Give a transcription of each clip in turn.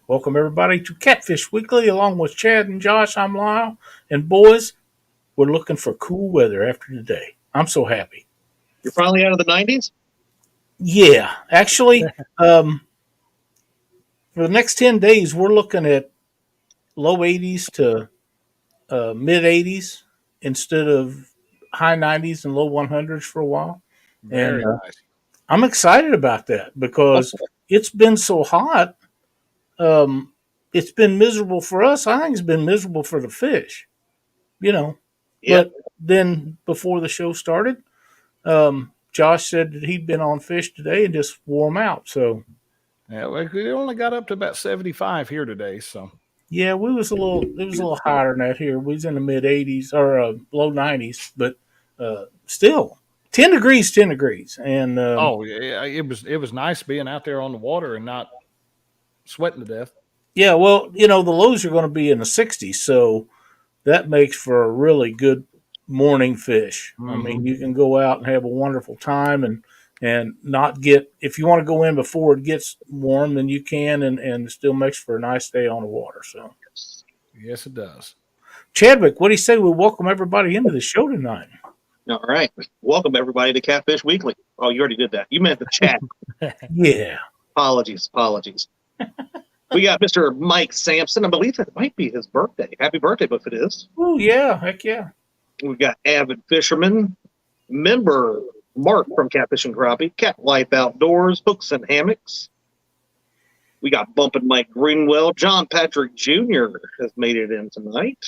Welcome, everybody, to Catfish Weekly. Along with Chad and Josh, I'm Lyle. And boys, we're looking for cool weather after today. I'm so happy. You're finally out of the 90s? Yeah, actually, for the next 10 days, we're looking at low 80s to mid 80s instead of high 90s and low 100s for a while. Very nice. I'm excited about that because it's been so hot. It's been miserable for us. I think it's been miserable for the fish, Yeah. But then before the show started, Josh said that he'd been on fish today and just wore them out. So yeah, we only got up to about 75 here today. So yeah, it was a little higher than that here. We was in the mid 80s or low 90s, but still 10 degrees. And yeah, it was nice being out there on the water and not sweating to death. yeah, well, the lows are going to be in the 60s, so that makes for a really good morning fish. Mm-hmm. I mean, you can go out and have a wonderful time and not get, if you want to go in before it gets warm, then you can, and it still makes for a nice day on the water. So, yes, it does. Chadwick, what do you say we welcome everybody into the show tonight? All right. Welcome, everybody, to Catfish Weekly. Oh, you already did that. You meant the chat. Yeah. Apologies. We got Mr. Mike Sampson. I believe it might be his birthday. Happy birthday, if it is. Oh, yeah. Heck yeah. We've got avid fisherman, member Mark from Catfish and Crappie, Cat Life Outdoors, Hooks and Hammocks. We got Bumpin' Mike Greenwell. John Patrick Jr. has made it in tonight.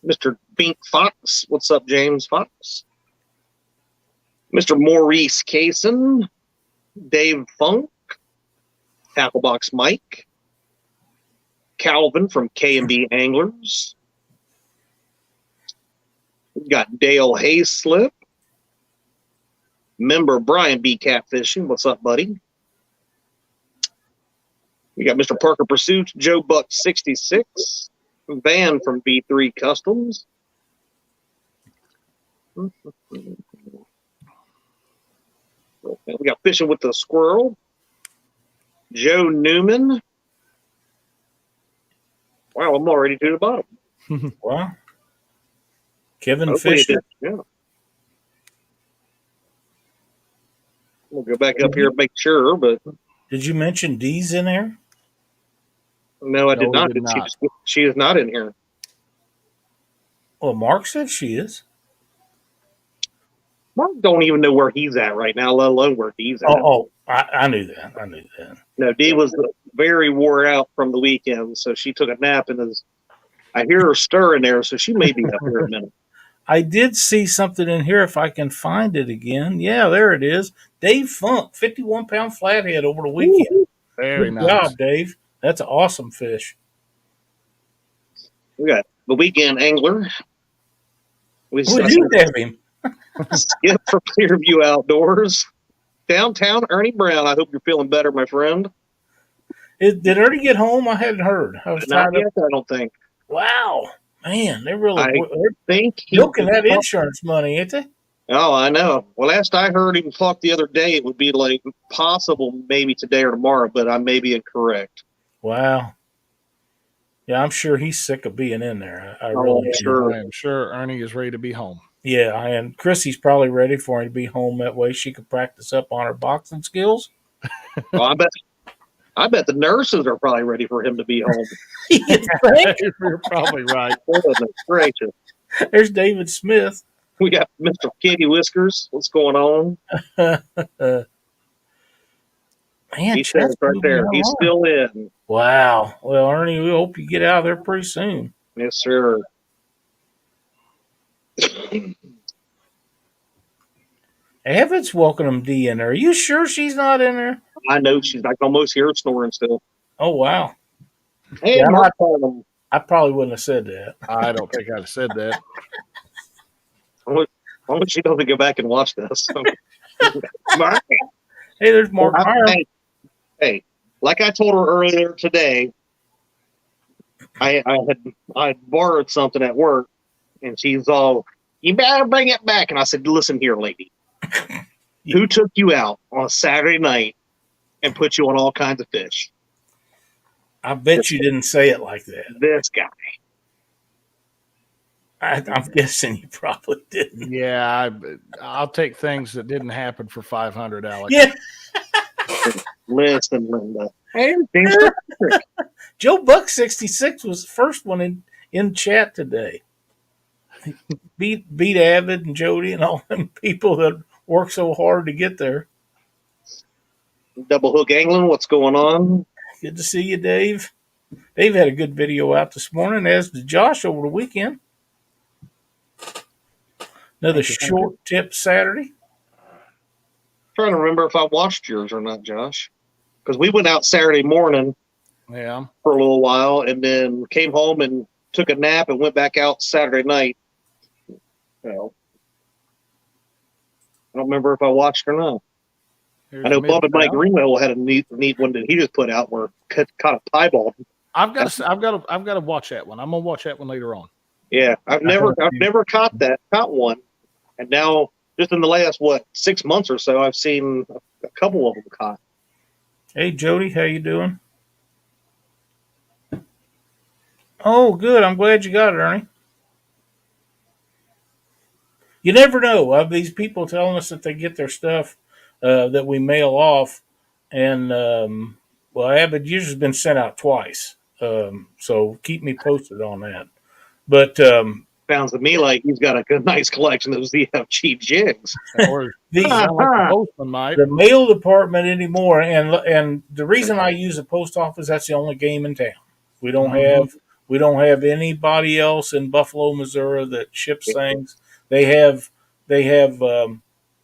Mr. Bink Fox. What's up, James Fox? Mr. Maurice Kaysen. Dave Funk. Tacklebox Mike. Calvin from K&B Anglers. We've got Dale Hayslip. Member Brian B. Catfishing. What's up, buddy? We got Mr. Parker Pursuit, Joe Buck 66, Van from B3 Customs. We got Fishing with the Squirrel, Joe Newman. Wow, I'm already to the bottom. Wow. Kevin Hopefully Fisher. yeah. We'll go back up here and make sure, but. Did you mention Dee's in there? No, I did not. not. She is not in here. Well, Mark said she is. Mark don't even know where he's at right now, let alone where he's at. I knew that. No, Dee was very wore out from the weekend, so she took a nap and I hear her stir in there, so she may be up here in a minute. I did see something in here if I can find it again. Yeah, there it is. Dave Funk, 51-pound flathead over the weekend. Very Good nice. job, Dave. That's an awesome fish. We got the weekend angler. We do have him. Skip from Clearview Outdoors. Downtown Ernie Brown. I hope you're feeling better, my friend. Did Ernie get home? I hadn't heard. I was Not tied yet, up. I don't think. Wow. Man, they're Think milking that insurance money, ain't they? Oh, I know. Well, last I heard him talk the other day, it would be like possible maybe today or tomorrow, but I may be incorrect. Wow. Yeah, I'm sure he's sick of being in there. I am sure Ernie is ready to be home. Yeah, and Chrissy's probably ready for him to be home. That way she could practice up on her boxing skills. Well, I bet the nurses are probably ready for him to be home. You're probably right. Goodness gracious. There's David Smith. We got Mr. Kitty Whiskers. What's going on? Man, He's right there. He's still in. Wow. Well, Ernie, we hope you get out of there pretty soon. Yes, sir. Evan's welcoming D in there. Are you sure she's not in there? I know she's. I can almost hear her snoring still. Oh, wow. Hey, Yeah, Mark. I probably wouldn't have said that. I don't think I'd have said that. As long as she doesn't go back and watch this. Mark. Hey, there's Mark Meyer. Hey, like I told her earlier today, I had borrowed something at work, and she's all, "You better bring it back." And I said, "Listen here, lady. Who took you out on a Saturday night and put you on all kinds of fish? I bet you didn't say it like that. This guy. I'm guessing you probably didn't. Yeah, I'll take things that didn't happen for 500, Alex. Yeah. Listen, Linda. Hey, Joe Buck 66 was the first one in chat today. Beat Avid and Jody and all them people that work so hard to get there. Double Hook Angling, what's going on? Good to see you, Dave. Dave had a good video out this morning, as did Josh over the weekend. Another short tip Saturday. Trying to remember if I watched yours or not, Josh. Because we went out Saturday morning Yeah. for a little while and then came home and took a nap and went back out Saturday night. So, I don't remember if I watched or not. I know Bob and Mike Greenwell had a neat one that he just put out where caught a piebald. I've got to watch that one. I'm gonna watch that one later on. Yeah, I've never caught one, and now just in the last 6 months or so, I've seen a couple of them caught. Hey Jody, how you doing? Oh, good. I'm glad you got it, Ernie. You never know. Of these people telling us that they get their stuff that we mail off, and Avid usually has been sent out twice. So keep me posted on that. But sounds to me like he's got a good, nice collection of these cheap jigs. Or the mail department anymore, and the reason I use the post office, that's the only game in town. We don't have anybody else in Buffalo, Missouri that ships things. They have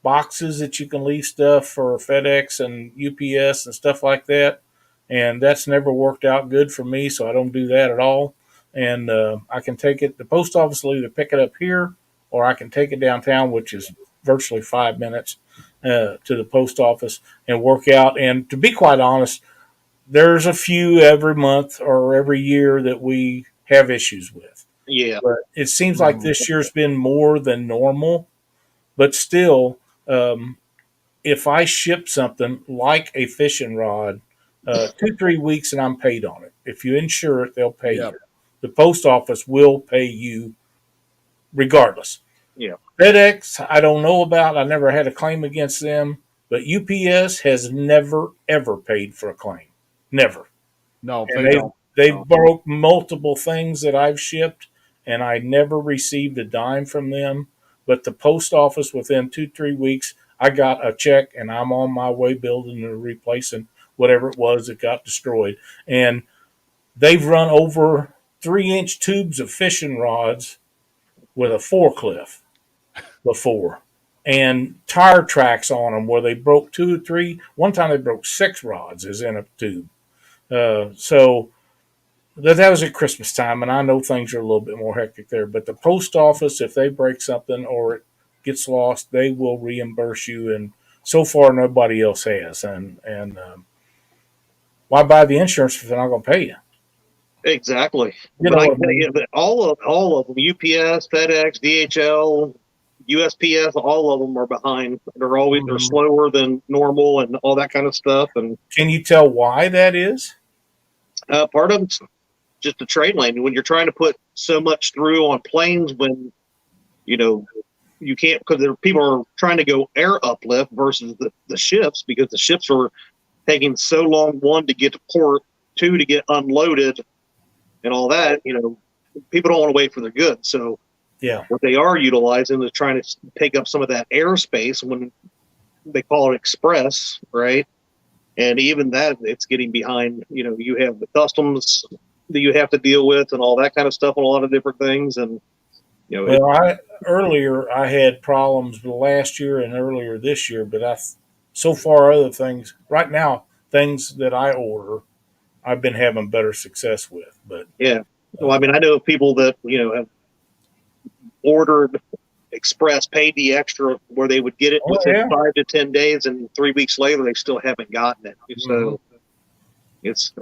boxes that you can leave stuff for FedEx and UPS and stuff like that, and that's never worked out good for me, so I don't do that at all. And I can take it. The post office will either pick it up here, or I can take it downtown, which is virtually 5 minutes to the post office, and work out. And to be quite honest, there's a few every month or every year that we have issues with. Yeah. But it seems like this year's been more than normal. But still, if I ship something like a fishing rod, 2-3 weeks and I'm paid on it. If you insure it, they'll pay you. The post office will pay you regardless. Yeah. FedEx, I don't know about. I never had a claim against them. But UPS has never, ever paid for a claim. Never. No, they broke multiple things that I've shipped, and I never received a dime from them. But the post office, within 2-3 weeks, I got a check, and I'm on my way building and replacing whatever it was that got destroyed. And they've run over 3-inch tubes of fishing rods with a forklift before, and tire tracks on them where they broke 2 or 3. One time they broke 6 rods is in a tube. So that was at Christmas time, and I know things are a little bit more hectic there. But the post office, if they break something or it gets lost, they will reimburse you. And so far, nobody else has. And why buy the insurance if they're not going to pay you? Exactly. But I tell you that all of them, UPS, FedEx, DHL, USPS, all of them are behind. They're slower than normal and all that kind of stuff. And can you tell why that is? Part of it's just the trade lane. When you're trying to put so much through on planes, when you can't, because people are trying to go air uplift versus the ships, because the ships are taking so long, 1, to get to port, 2, to get unloaded and all that. People don't want to wait for their goods. So what they are utilizing is trying to take up some of that airspace when they call it express, right? And even that, it's getting behind. You have the customs that you have to deal with and all that kind of stuff and a lot of different things. And earlier I had problems last year and earlier this year, but so far other things right now, things that I order, I've been having better success with. But well, I mean, I know people that have ordered express, paid the extra where they would get it within 5 to 10 days, and 3 weeks later they still haven't gotten it. So it's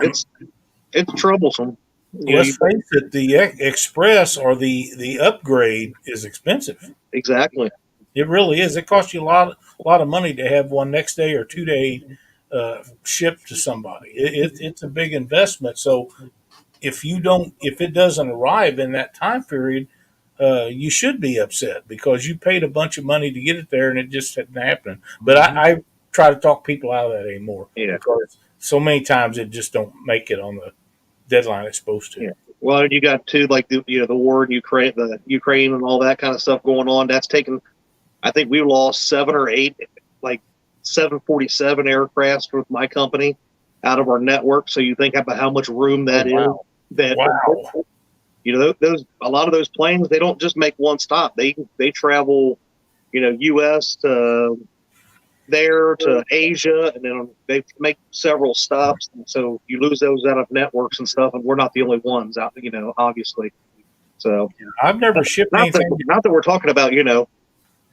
troublesome. Let's face it, the express or the upgrade is expensive. Exactly. It really is. It costs you a lot of money to have one next day or 2 day shipped to somebody. It's a big investment. So if it doesn't arrive in that time period, you should be upset because you paid a bunch of money to get it there and it just isn't happening. But I try to talk people out of that anymore because so many times it just don't make it on the deadline it's supposed to. Yeah. Well, you got too, like the war in Ukraine and all that kind of stuff going on. That's taken. I think we lost 7 or 8, like 747 aircrafts with my company out of our network. So you think about how much room that is. That those a lot of those planes, they don't just make one stop. They travel, U.S. to there to Asia, and then they make several stops. And so you lose those out of networks and stuff, and we're not the only ones out, obviously. So I've never shipped anything. Not that we're talking about,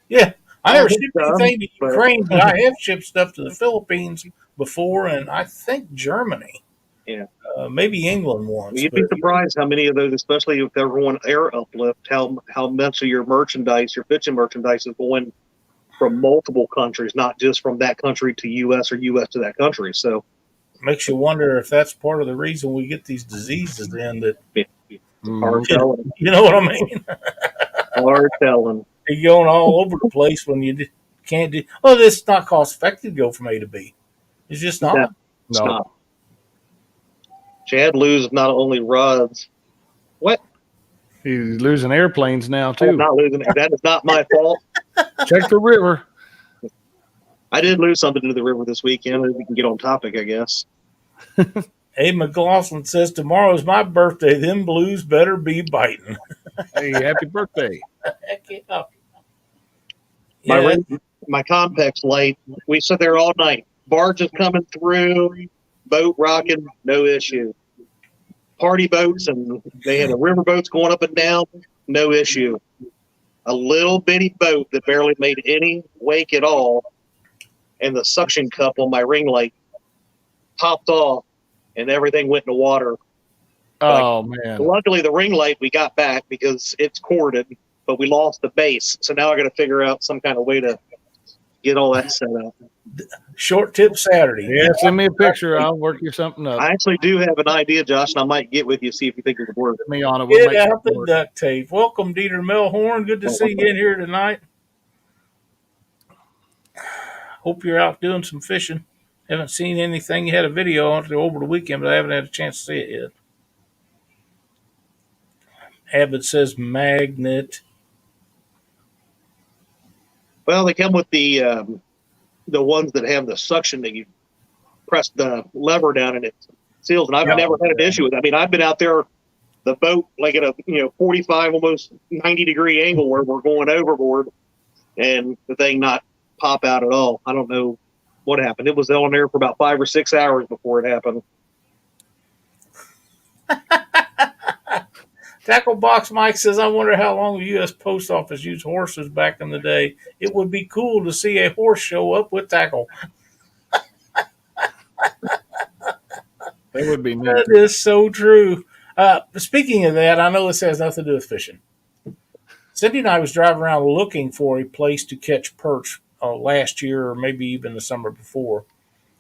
Yeah, I never shipped anything to Ukraine, but I have shipped stuff to the Philippines before, and I think Germany. Yeah. Maybe England once. You'd be surprised how many of those, especially if everyone air uplift, how much of your merchandise, your fishing merchandise, is going from multiple countries, not just from that country to U.S. or U.S. to that country. So makes you wonder if that's part of the reason we get these diseases. Then that hard telling. You know what I mean? Hard telling. You're going all over the place when you can't do. Oh, this is not cost effective to go from A to B. It's just not. It's not. Chad loses not only rods. What? He's losing airplanes now too. I'm not losing. That is not my fault. Check the river. I did lose something to the river this weekend. We can get on topic, I guess. Hey, McLaughlin says tomorrow's my birthday. Them blues better be biting. Hey, happy birthday! Heck yeah. My Compex light. We sit there all night. Barges coming through, boat rocking, no issue. Party boats, and they had the river boats going up and down, no issue. A little bitty boat that barely made any wake at all, and the suction cup on my ring light popped off, and everything went in the water. Oh, man. Luckily, the ring light we got back because it's corded, but we lost the base. So now I got to figure out some kind of way to get all that set up. Short tip Saturday. Yeah, send me a picture. I'll work you something up. I actually do have an idea, Josh, and I might get with you, see if you think it would work. Get me on it. We'll Get out the duct tape. Welcome, Dieter Melhorn. Good to see you in here tonight. Hope you're out doing some fishing. Haven't seen anything. You had a video on it over the weekend, but I haven't had a chance to see it yet. Abbott says magnet. Well, they come with the ones that have the suction that you press the lever down and it seals. And I've never had an issue with it. I mean, I've been out there, the boat, like at a 45, almost 90-degree angle where we're going overboard, and the thing not pop out at all. I don't know what happened. It was on there for about 5 or 6 hours before it happened. Tackle Box Mike says, I wonder how long the U.S. Post Office used horses back in the day. It would be cool to see a horse show up with tackle. That would be neat. That is so true. Speaking of that, I know this has nothing to do with fishing. Cindy and I was driving around looking for a place to catch perch last year or maybe even the summer before,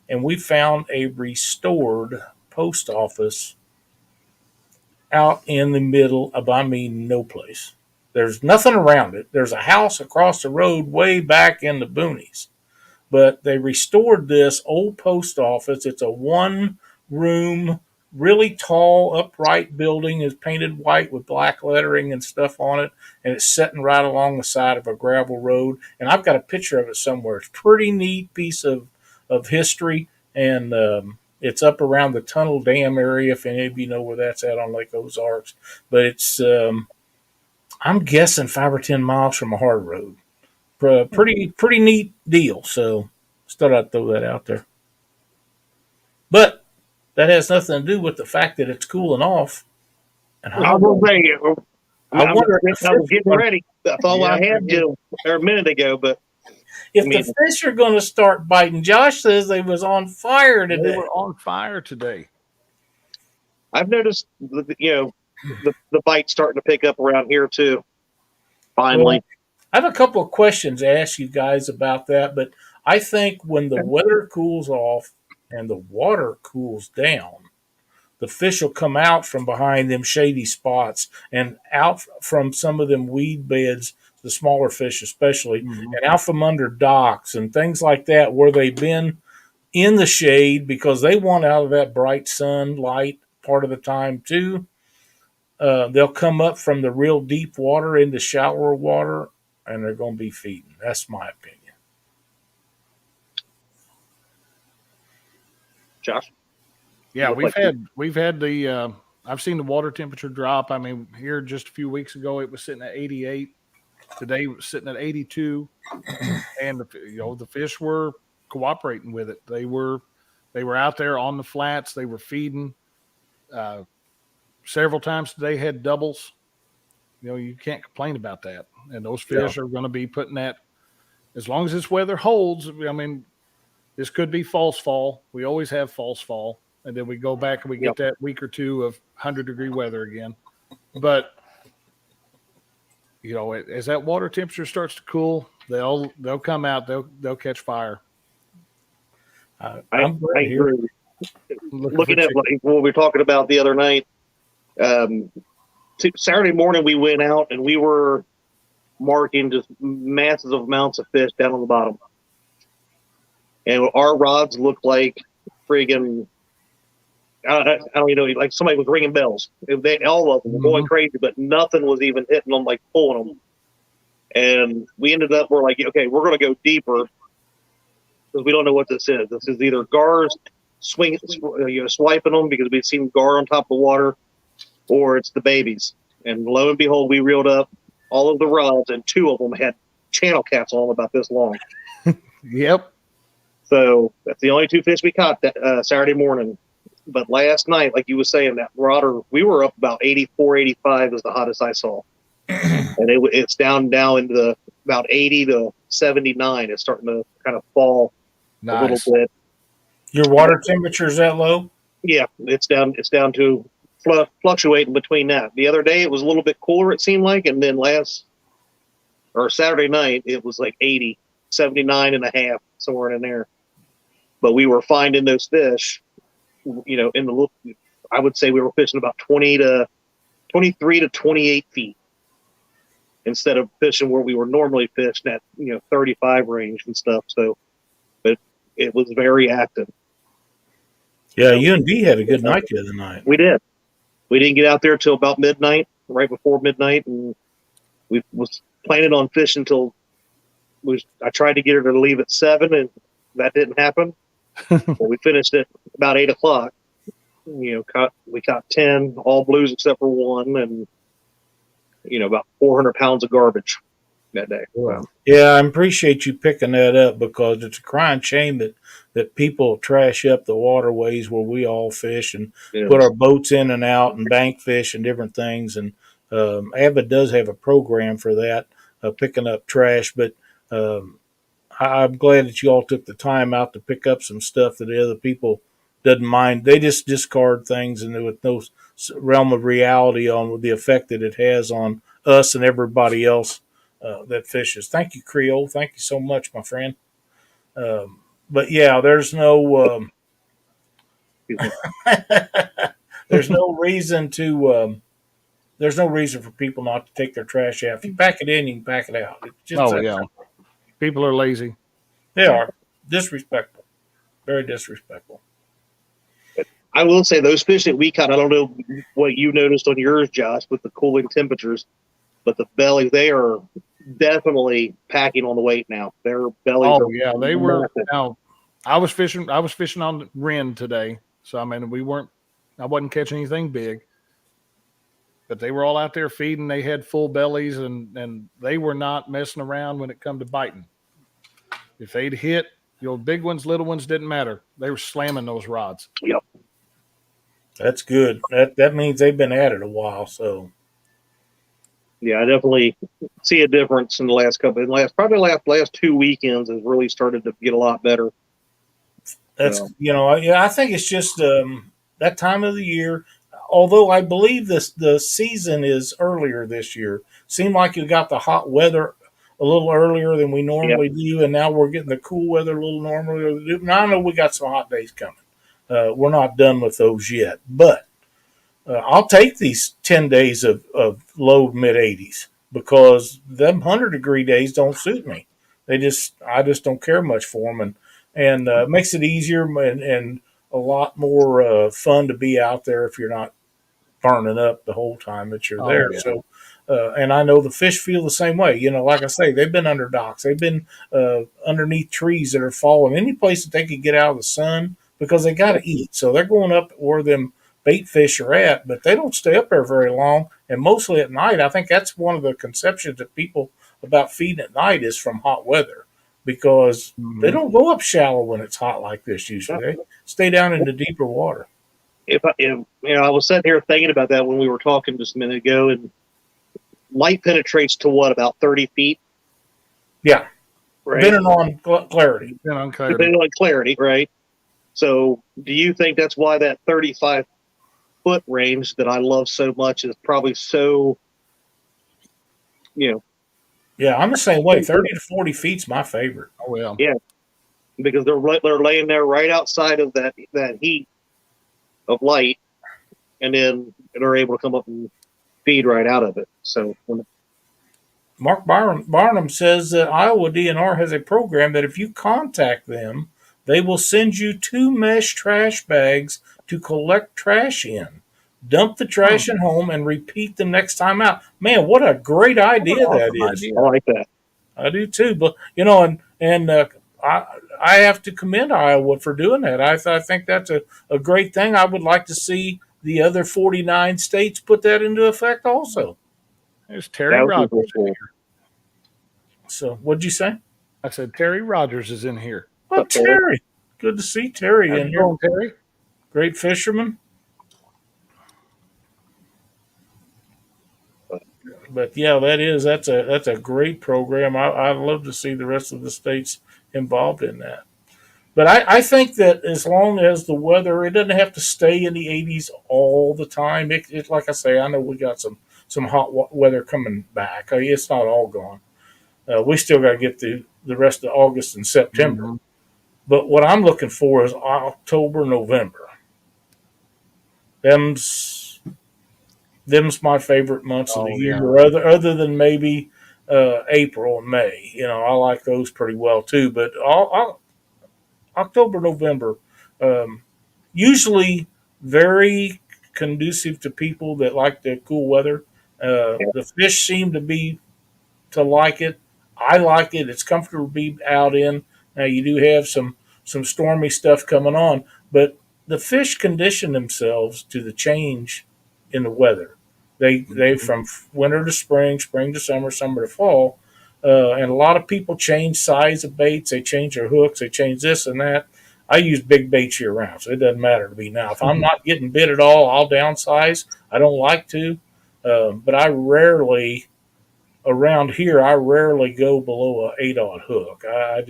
and we found a restored post office out in the middle of, no place. There's nothing around it. There's a house across the road way back in the boonies. But they restored this old post office. It's a one-room, really tall, upright building. It's painted white with black lettering and stuff on it. And it's sitting right along the side of a gravel road. And I've got a picture of it somewhere. It's a pretty neat piece of history. And it's up around the Tunnel Dam area, if any of you know where that's at on Lake Ozarks. But it's, I'm guessing 5 or 10 miles from a hard road. Pretty neat deal. So just thought I'd throw that out there. But that has nothing to do with the fact that it's cooling off. And I will say, I was getting ready. That's all I had to a minute ago. But if the fish are going to start biting, Josh says they was on fire today. They were on fire today. I've noticed, the bite starting to pick up around here too. Finally. Well, I have a couple of questions to ask you guys about that, but I think when the weather cools off and the water cools down, the fish will come out from behind them shady spots and out from some of them weed beds, the smaller fish especially, Mhm. and out from under docks and things like that where they've been in the shade because they want out of that bright sunlight part of the time too. They'll come up from the real deep water into shallower water and they're going to be feeding. That's my opinion. Josh? Yeah, Look we've had the I've seen the water temperature drop. I mean, here just a few weeks ago it was sitting at 88. Today it was sitting at 82, and the fish were cooperating with it. They were out there on the flats. They were feeding. Several times today had doubles. You can't complain about that. And those fish are going to be putting that as long as this weather holds. I mean, this could be false fall. We always have false fall. And then we go back and we get that week or two of 100-degree weather again. But, as that water temperature starts to cool, they'll come out. They'll catch fire. I agree. Looking at what we were talking about the other night, Saturday morning we went out and we were marking just massive amounts of fish down on the bottom. And our rods looked like friggin', I don't even know, like somebody was ringing bells. All of them were going crazy, but nothing was even hitting them, like pulling them. And we ended up, we're like, okay, we're going to go deeper because we don't know what this is. This is either gars swiping them because we've seen gar on top of the water, or it's the babies. And lo and behold, we reeled up all of the rods, and 2 of them had channel caps on about this long. Yep. So that's the only 2 fish we caught that Saturday morning. But last night, like you were saying, that water, we were up about 84, 85 is the hottest I saw. And it's down now into about 80 to 79. It's starting to kind of fall a little bit. Your water temperature is that low? Yeah, it's down to fluctuating between that. The other day it was a little bit cooler, it seemed like, and then Saturday night it was like 80, 79 and a half, somewhere in there. But we were finding those fish, I would say we were fishing about 23 to 28 feet instead of fishing where we were normally fishing at 35 range and stuff. So, but it was very active. Yeah, UND had a good night the other night. We did. We didn't get out there till about midnight, right before midnight, and we was planning on fishing till I tried to get her to leave at 7, and that didn't happen. Well, we finished at about 8 o'clock. We caught 10 all blues except for 1, and about 400 pounds of garbage that day. Wow. Yeah, I appreciate you picking that up because it's a crying shame that people trash up the waterways where we all fish and put our boats in and out and bank fish and different things. And Abbott does have a program for that, picking up trash. But I'm glad that you all took the time out to pick up some stuff that the other people doesn't mind. They just discard things and with no realm of reality on the effect that it has on us and everybody else that fishes. Thank you, Creole. Thank you so much, my friend. But yeah, there's no there's no reason for people not to take their trash out. If you pack it in, you can pack it out. It's just people are lazy. They are disrespectful, very disrespectful. I will say those fish that we caught, I don't know what you noticed on yours, Josh, with the cooling temperatures, but the bellies, they are definitely packing on the weight now. Their bellies they were. Now, I was fishing on the Ren today. So, I mean, I wasn't catching anything big, but they were all out there feeding. They had full bellies and they were not messing around when it come to biting. If they'd hit, big ones, little ones, didn't matter. They were slamming those rods. Yep. That's good. That means they've been at it a while. So, yeah, I definitely see a difference in the last last 2 weekends has really started to get a lot better. That's I think it's just that time of the year. Although I believe the season is earlier this year, seemed like you got the hot weather a little earlier than we normally do, and now we're getting the cool weather a little normally. Now I know we got some hot days coming. We're not done with those yet, but I'll take these 10 days of low mid 80s because them 100-degree days don't suit me. I just don't care much for them, and it makes it easier and a lot more fun to be out there if you're not burning up the whole time that you're there. Yeah. So, and I know the fish feel the same way. You know, like I say, they've been under docks, they've been underneath trees that are falling, any place that they could get out of the sun because they got to eat. So they're going up where them bait fish are at, but they don't stay up there very long. And mostly at night, I think that's one of the conceptions that people about feeding at night is from hot weather because they don't go up shallow when it's hot like this. Usually, they stay down in the deeper water. If I was sitting here thinking about that when we were talking just a minute ago, and light penetrates to what, about 30 feet? Yeah, right. Depending on clarity. Depending on clarity, right? So, do you think that's why that 35-foot range that I love so much is probably so, Yeah, I'm the same way. 30 to 40 feet's my favorite. Oh yeah. Yeah, because they're laying there right outside of that heat of light, and then they're able to come up and feed right out of it. So, Mark Barnum says that Iowa DNR has a program that if you contact them, they will send you 2 mesh trash bags to collect trash in. Dump the trash at home and repeat the next time out. Man, what a great idea that is. I like that. I do too. But, I have to commend Iowa for doing that. I think that's a great thing. I would like to see the other 49 states put that into effect also. There's Terry Rogers in here. So, what'd you say? I said Terry Rogers is in here. Oh, Terry. Good to see Terry in here. Going, Terry? Great fisherman. But yeah, that's a great program. I'd love to see the rest of the states involved in that. But I think that as long as the weather, it doesn't have to stay in the 80s all the time. It like I say, I know we got some hot weather coming back. It's not all gone. We still got to get the rest of August and September. Mm-hmm. But what I'm looking for is October, November. Them's my favorite months of the year, other than maybe April and May. I like those pretty well too. But October, November, usually very conducive to people that like the cool weather. The fish seem to like it. I like it. It's comfortable to be out in. Now you do have some stormy stuff coming on, but the fish condition themselves to the change in the weather. They from winter to spring, spring to summer, summer to fall, and a lot of people change size of baits. They change their hooks. They change this and that. I use big baits year round, so it doesn't matter to me now. If I'm not getting bit at all, I'll downsize. I don't like to, but around here, I rarely go below a 8-aught hook. A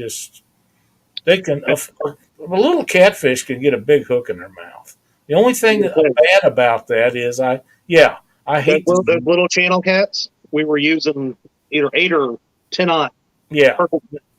little catfish can get a big hook in their mouth. The only thing bad about that is I hate those little channel cats. We were using either 8 or 10-aught. Yeah,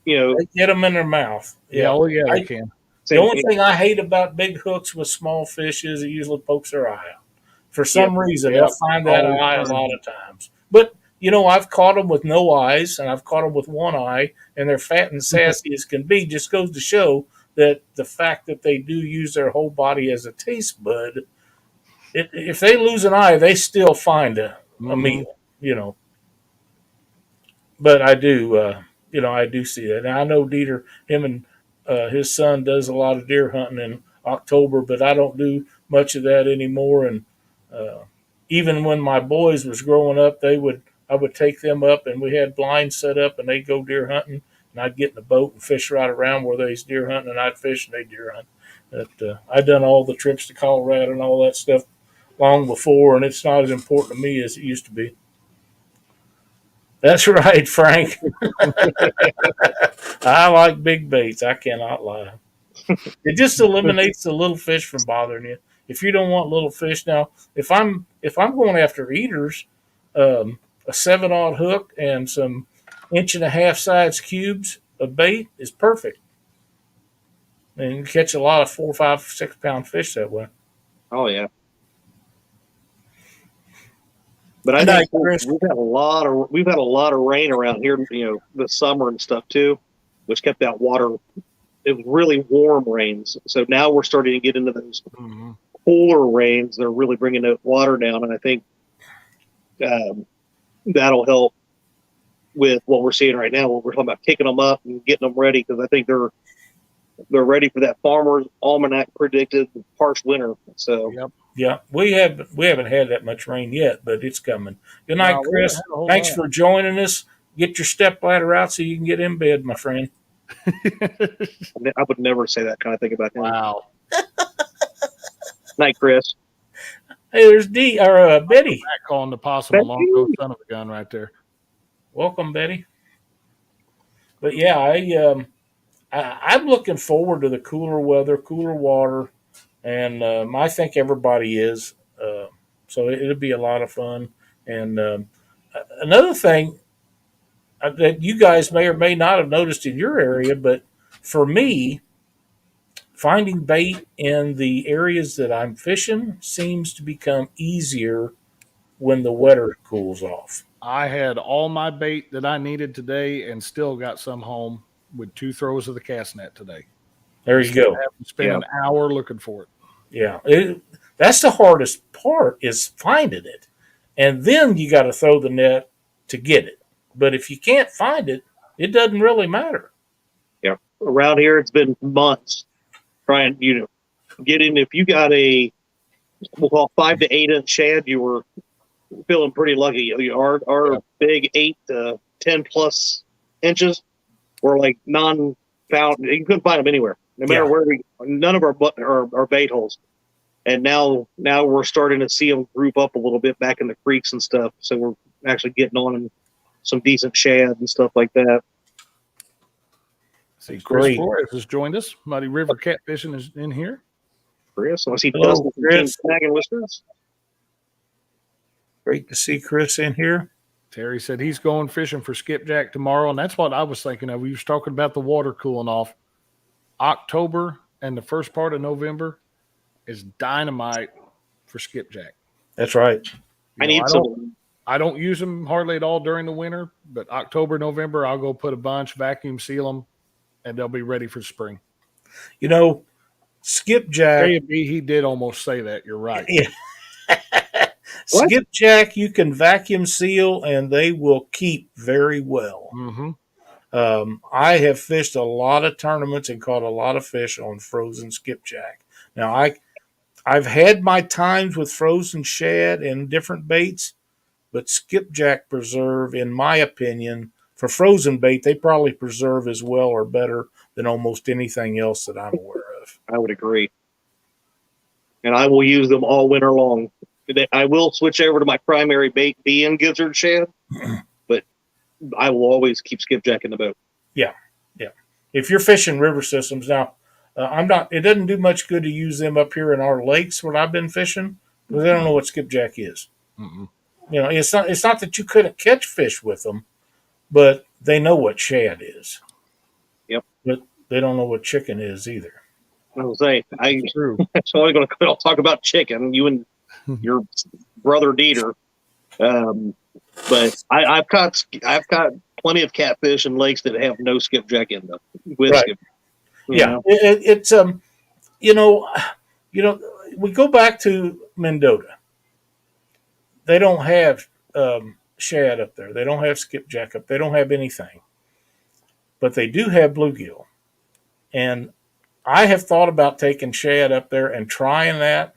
they get them in their mouth. Yeah, they can. The only thing I hate about big hooks with small fish is it usually pokes their eye out. For some reason, they'll find that eye a lot of times. But I've caught them with no eyes, and I've caught them with one eye, and they're fat and sassy as can be. Just goes to show that the fact that they do use their whole body as a taste bud, if they lose an eye, they still find a meal, But I do, I do see that. And I know Dieter, him and his son does a lot of deer hunting in October, but I don't do much of that anymore. And even when my boys was growing up, I would take them up, and we had blinds set up, and they'd go deer hunting, and I'd get in the boat and fish right around where they's deer hunting, and I'd fish and they'd deer hunt. But I'd done all the trips to Colorado and all that stuff long before, and it's not as important to me as it used to be. That's right, Frank. I like big baits. I cannot lie. It just eliminates the little fish from bothering you. If you don't want little fish, now if I'm going after eaters, a 7-aught hook and some 1.5 inch size cubes of bait is perfect. And you catch a lot of 4, 5, 6 pound fish that way. Oh yeah. But I And think Chris, we've had a lot of rain around here, this summer and stuff too, which kept that water. It was really warm rains. So now we're starting to get into those cooler rains. They're really bringing the water down, and I think that'll help with what we're seeing right now. When we're talking about kicking them up and getting them ready, because I think they're ready for that Farmer's Almanac predicted harsh winter. So yeah, we haven't had that much rain yet, but it's coming. Good night, Chris. Thanks for joining us. Get your step ladder out so you can get in bed, my friend. I would never say that kind of thing about him. Wow. Night, Chris. Hey, there's Betty. Back calling the possum a long son of a gun right there. Welcome, Betty. But yeah, I'm looking forward to the cooler weather, cooler water, and I think everybody is. So it'll be a lot of fun. And another thing that you guys may or may not have noticed in your area, but for me, finding bait in the areas that I'm fishing seems to become easier when the weather cools off. I had all my bait that I needed today and still got some home with 2 throws of the cast net today. There you go. I have to spend an hour looking for it. Yeah. That's the hardest part is finding it. And then you got to throw the net to get it. But if you can't find it, it doesn't really matter. Yeah. Around here, it's been months trying, get in. If you got we'll call 5 to 8 inch shad, you were feeling pretty lucky. Our big 8 to 10 plus inches were like non-found. You couldn't find them anywhere, no matter where none of our bait holes. And now we're starting to see them group up a little bit back in the creeks and stuff. So we're actually getting on some decent shad and stuff like that. See, Chris Flores has joined us. Muddy River Catfishing is in here. Chris, I see Dustin snagging listeners. Great to see Chris in here. Terry said he's going fishing for skipjack tomorrow, and that's what I was thinking of. We was talking about the water cooling off. October and the first part of November is dynamite for skipjack. That's right. I don't use them hardly at all during the winter, but October, November, I'll go put a bunch, vacuum seal them, and they'll be ready for spring. Skipjack. He did almost say that. You're right. Yeah. Skipjack, you can vacuum seal, and they will keep very well. Mm-hmm. I have fished a lot of tournaments and caught a lot of fish on frozen skipjack. Now, I've had my times with frozen shad and different baits, but skipjack preserve, in my opinion, for frozen bait, they probably preserve as well or better than almost anything else that I'm aware of. I would agree. And I will use them all winter long. I will switch over to my primary bait being gizzard shad, but I will always keep skipjack in the boat. Yeah. If you're fishing river systems now, it doesn't do much good to use them up here in our lakes where I've been fishing because they don't know what skipjack is. Mm-hmm. It's not that you couldn't catch fish with them, but they know what shad is. Yep. But they don't know what chicken is either. I was saying, True. So I'm going to talk about chicken. You and your brother Dieter. But I've caught plenty of catfish in lakes that have no skipjack in them. It's we go back to Mendota. They don't have shad up there. They don't have skipjack up. They don't have anything. But they do have bluegill. And I have thought about taking shad up there and trying that.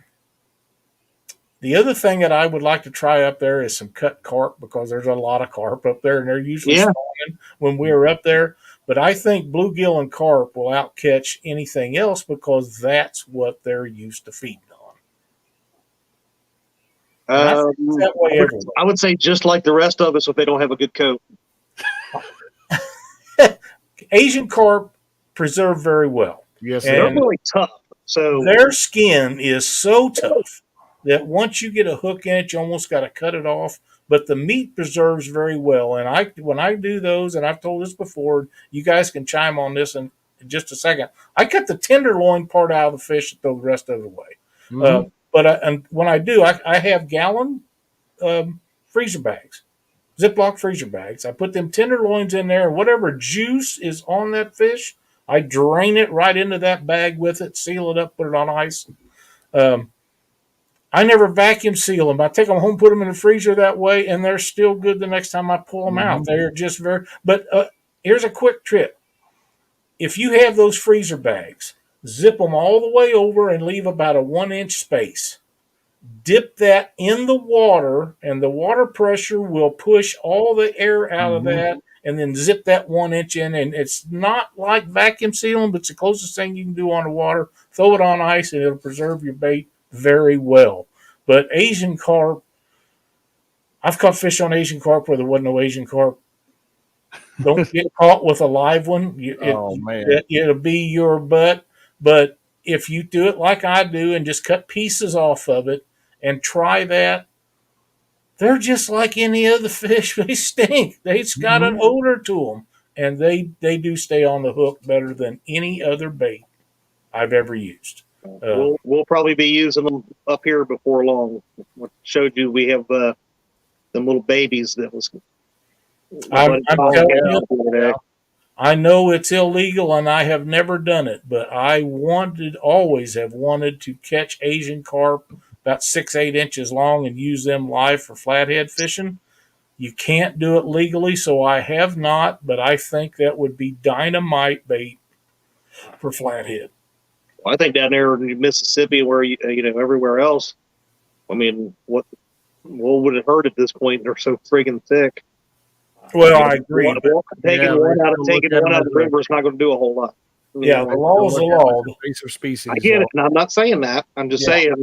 The other thing that I would like to try up there is some cut carp because there's a lot of carp up there and they're usually spawning when we're up there. But I think bluegill and carp will outcatch anything else because that's what they're used to feeding on. That way I would say just like the rest of us if they don't have a good coat. Asian carp preserve very well. Yes, and they're really tough. So their skin is so tough that once you get a hook in it, you almost got to cut it off but the meat preserves very well. And when I do those, and I've told this before, you guys can chime on this in just a second. I cut the tenderloin part out of the fish and throw the rest of it away. Mm-hmm. And when I do, I have gallon freezer bags, Ziploc freezer bags. I put them tenderloins in there, and whatever juice is on that fish, I drain it right into that bag with it, seal it up, put it on ice. I never vacuum seal them. I take them home, put them in the freezer that way, and they're still good the next time I pull them out. They're just very. But here's a quick tip: if you have those freezer bags, zip them all the way over and leave about a 1-inch space. Dip that in the water, and the water pressure will push all the air out of that, and then zip that 1 inch in. And it's not like vacuum sealing, but it's the closest thing you can do on the water. Throw it on ice, and it'll preserve your bait very well. But Asian carp, I've caught fish on Asian carp where there wasn't no Asian carp. Don't get caught with a live one. It'll be your butt. But if you do it like I do and just cut pieces off of it and try that, they're just like any other fish. They stink. They've got an odor to them, and they do stay on the hook better than any other bait I've ever used. We'll probably be using them up here before long. I showed you we have them little babies that was. I'm telling you, I know it's illegal, and I have never done it, but I always have wanted to catch Asian carp about 6-8 inches long and use them live for flathead fishing. You can't do it legally, so I have not, but I think that would be dynamite bait for flathead. I think down there in Mississippi, where everywhere else, I mean, what would it hurt at this point? They're so friggin' thick. Well, I agree. Taking one out of the river is not going to do a whole lot. Yeah, the law is the law. Species. I get it, and I'm not saying that. I'm just saying.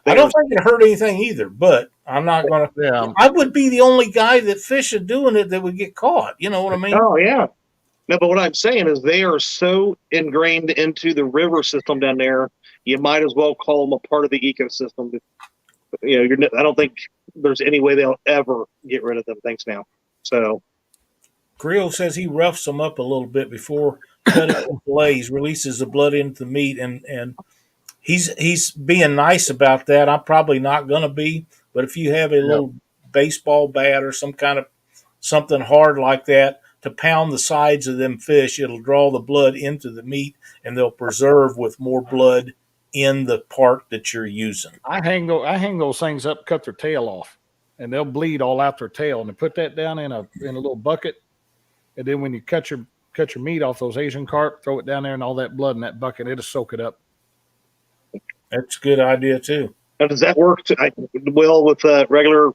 I don't think it hurt anything either, but I'm not going to. Yeah. I would be the only guy that fishes doing it that would get caught. You know what I mean? Oh, yeah. No, but what I'm saying is they are so ingrained into the river system down there, you might as well call them a part of the ecosystem. I don't think there's any way they'll ever get rid of them things now. So, Creel says he roughs them up a little bit before cutting the fillets, releases the blood into the meat, and he's being nice about that. I'm probably not going to be, but if you have a little baseball bat or some kind of something hard like that to pound the sides of them fish, it'll draw the blood into the meat, and they'll preserve with more blood in the part that you're using. I hang those things up, cut their tail off, and they'll bleed all out their tail, and they put that down in a little bucket, and then when you cut your meat off those Asian carp, throw it down there, and all that blood in that bucket, it'll soak it up. That's a good idea too. Now, does that work well with regular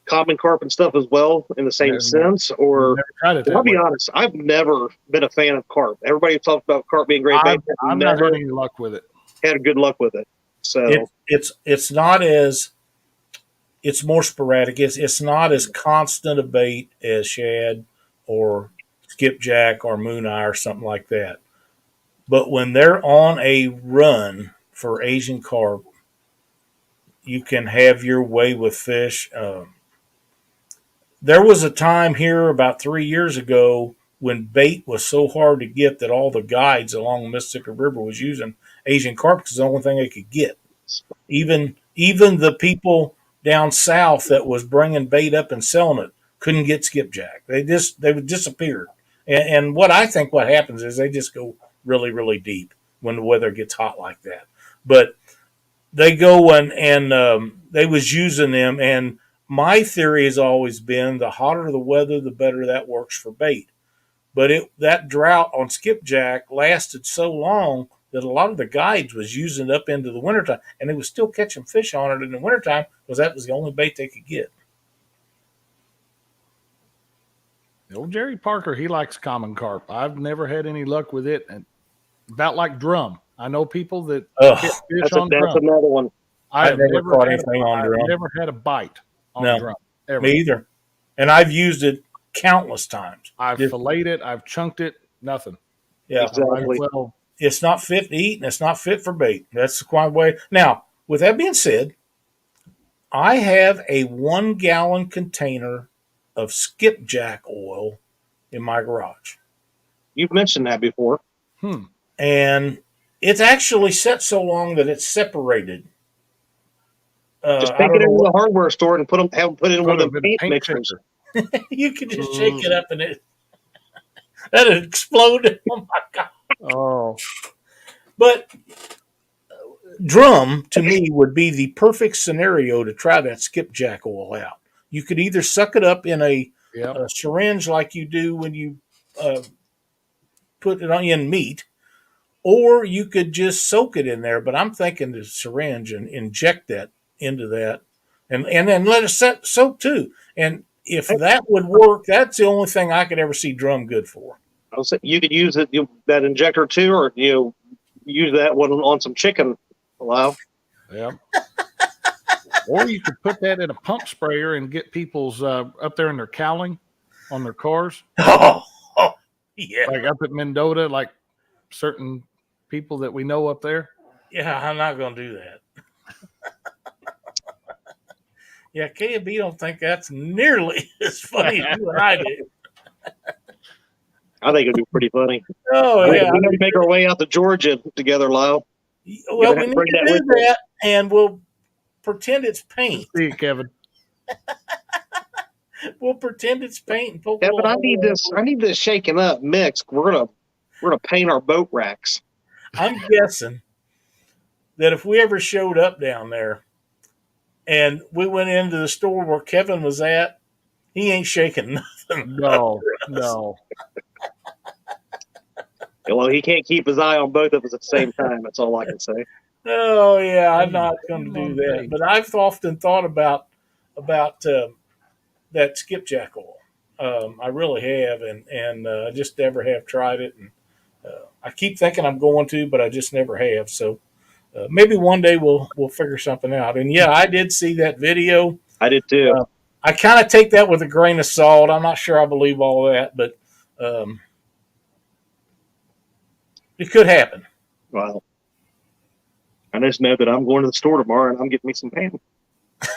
common carp and stuff as well in the same sense? Or I'll be honest, I've never been a fan of carp. Everybody talks about carp being great bait. I've never had any luck with it. Had good luck with it. So it's not as, it's more sporadic. It's not as constant a bait as shad or skipjack or moon eye or something like that. But when they're on a run for Asian carp, you can have your way with fish. There was a time here about 3 years ago when bait was so hard to get that all the guides along the Mississippi River was using Asian carp because it's the only thing they could get. Even the people down south that was bringing bait up and selling it couldn't get skipjack. They would disappear. And what I think what happens is they just go really, really deep when the weather gets hot like that. But they go and they was using them. And my theory has always been the hotter the weather, the better that works for bait. But that drought on skipjack lasted so long that a lot of the guides was using it up into the wintertime, and they was still catching fish on it in the wintertime because that was the only bait they could get. Old Jerry Parker, he likes common carp. I've never had any luck with it. And about like drum. I know people that get fish on drum. That's another one. I've never caught anything on drum. I've never had a bite on drum. Ever. Me either. And I've used it countless times. I've filleted it. I've chunked it. Nothing. Yeah. Exactly. Well, it's not fit to eat, and it's not fit for bait. That's the quite way. Now, with that being said, I have a 1 gallon container of skipjack oil in my garage. You've mentioned that before. And it's actually set so long that it's separated. Just I take don't it know into the hardware store and have them put it in one of them paint paint mixers. shaker. you can just shake it up and that'd explode. Oh my God. Oh, But drum to me would be the perfect scenario to try that skipjack oil out. You could either suck it up in a syringe like you do when you put it in meat, or you could just soak it in there. But I'm thinking the syringe and inject that into that, and then let it soak too. And if that would work, that's the only thing I could ever see drum good for. You could use it, that injector too, or use that one on some chicken. Lyle. Yeah. Or you could put that in a pump sprayer and get people's up there in their cowling on their cars. Oh, yeah. Like up at Mendota, like certain people that we know up there. Yeah, I'm not going to do that. Yeah, K&B don't think that's nearly as funny as you and I do. I think it'd be pretty funny. Oh, yeah. We got to make our way out to Georgia together, Lyle. Well, we need to do that, and we'll pretend it's paint. See you, Kevin. We'll pretend it's paint and poke. Kevin, I need this shaken up mix. We're gonna paint our boat racks. I'm guessing that if we ever showed up down there and we went into the store where Kevin was at, he ain't shaking nothing. No. Well, he can't keep his eye on both of us at the same time. That's all I can say. Oh yeah, I'm not going to do that. But I've often thought about that skipjack oil. I really have, and I just never have tried it. And I keep thinking I'm going to, but I just never have. So maybe one day we'll figure something out. And yeah, I did see that video. I did too. I kind of take that with a grain of salt. I'm not sure I believe all that, but it could happen. Wow. I just know that I'm going to the store tomorrow and I'm getting me some paint.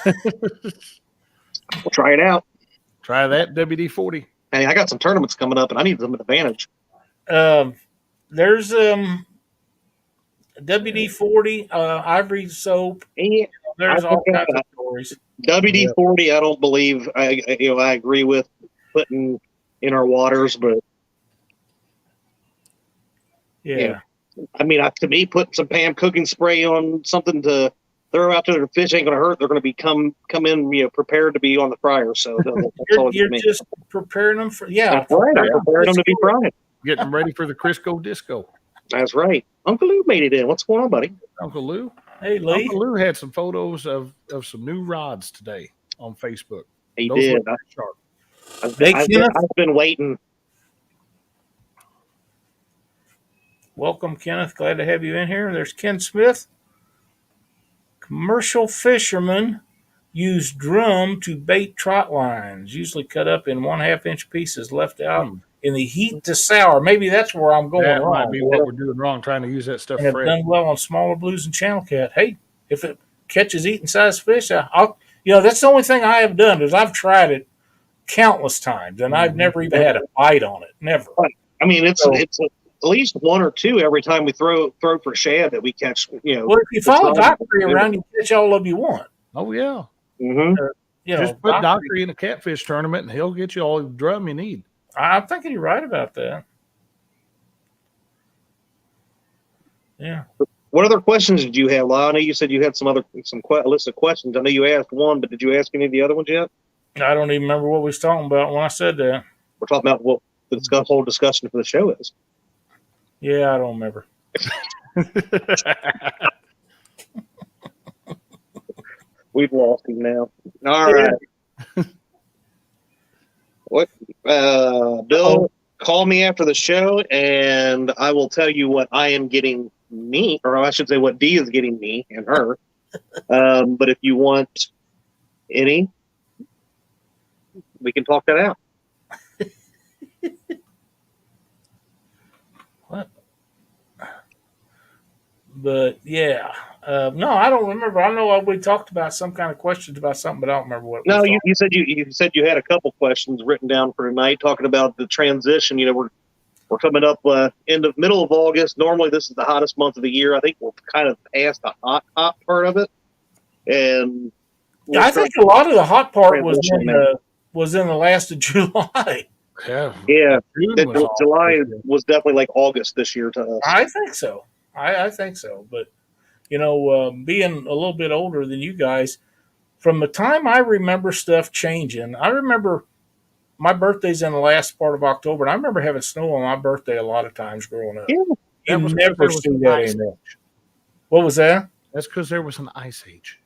We'll try it out. Try that WD-40. Hey, I got some tournaments coming up and I need some advantage. There's WD-40, Ivory soap. Yeah, there's all kinds of stories. WD-40, I don't believe I agree with putting in our waters, but yeah. I mean, to me, putting some Pam cooking spray on something to throw out there, the fish ain't going to hurt. They're going to come in, prepared to be on the fryer. So you're just preparing them for That's right. I'm preparing them to be fried. Getting ready for the Crisco Disco. That's right. Uncle Lou made it in. What's going on, buddy? Uncle Lou. Hey, Lee. Uncle Lou had some photos of some new rods today on Facebook. He did. Sharp. I've been waiting. Welcome, Kenneth. Glad to have you in here. There's Ken Smith. Commercial fishermen use drum to bait trot lines, usually cut up in 1/2 inch pieces, left out in the heat to sour. Maybe that's where I'm going wrong. Might be what we're doing wrong, trying to use that stuff and have fresh. done well on smaller blues and channel cat. Hey, if it catches eating size fish, I'll that's the only thing I have done is I've tried it countless times, and I've never even had a bite on it. Never. I mean, it's at least one or two every time we throw for shad that we catch. Well, if you follow Dockery around, you catch all of you want. Oh yeah. Mm-hmm. Just put Dockery in a catfish tournament, and he'll get you all the drum you need. I'm thinking you're right about that. Yeah. What other questions did you have, Lyle? I know you said you had a list of questions. I know you asked one, but did you ask any of the other ones yet? I don't even remember what we was talking about when I said that. We're talking about what the whole discussion for the show is. Yeah, I don't remember. We've lost him now. All right. What? Bill, call me after the show, and I will tell you what I am getting me, or I should say what D is getting me and her. But if you want any, we can talk that out. What? But yeah, No, I don't remember. I know we talked about some kind of questions about something, but I don't remember what we No, thought. you said you had a couple questions written down for tonight, talking about the transition. We're coming up middle of August. Normally, this is the hottest month of the year. I think we're kind of past the hot part of it, and Yeah, I think a lot of the hot part was transitioning in the last of July. Yeah. Yeah, June was awful July this year. was definitely like August this year to us. I think so. I think so. But being a little bit older than you guys, from the time I remember stuff changing, I remember my birthday's in the last part of October, and I remember having snow on my birthday a lot of times growing up. Yeah, You That was 'cause never there was see an that ice anymore. age. What was that? That's because there was an ice age.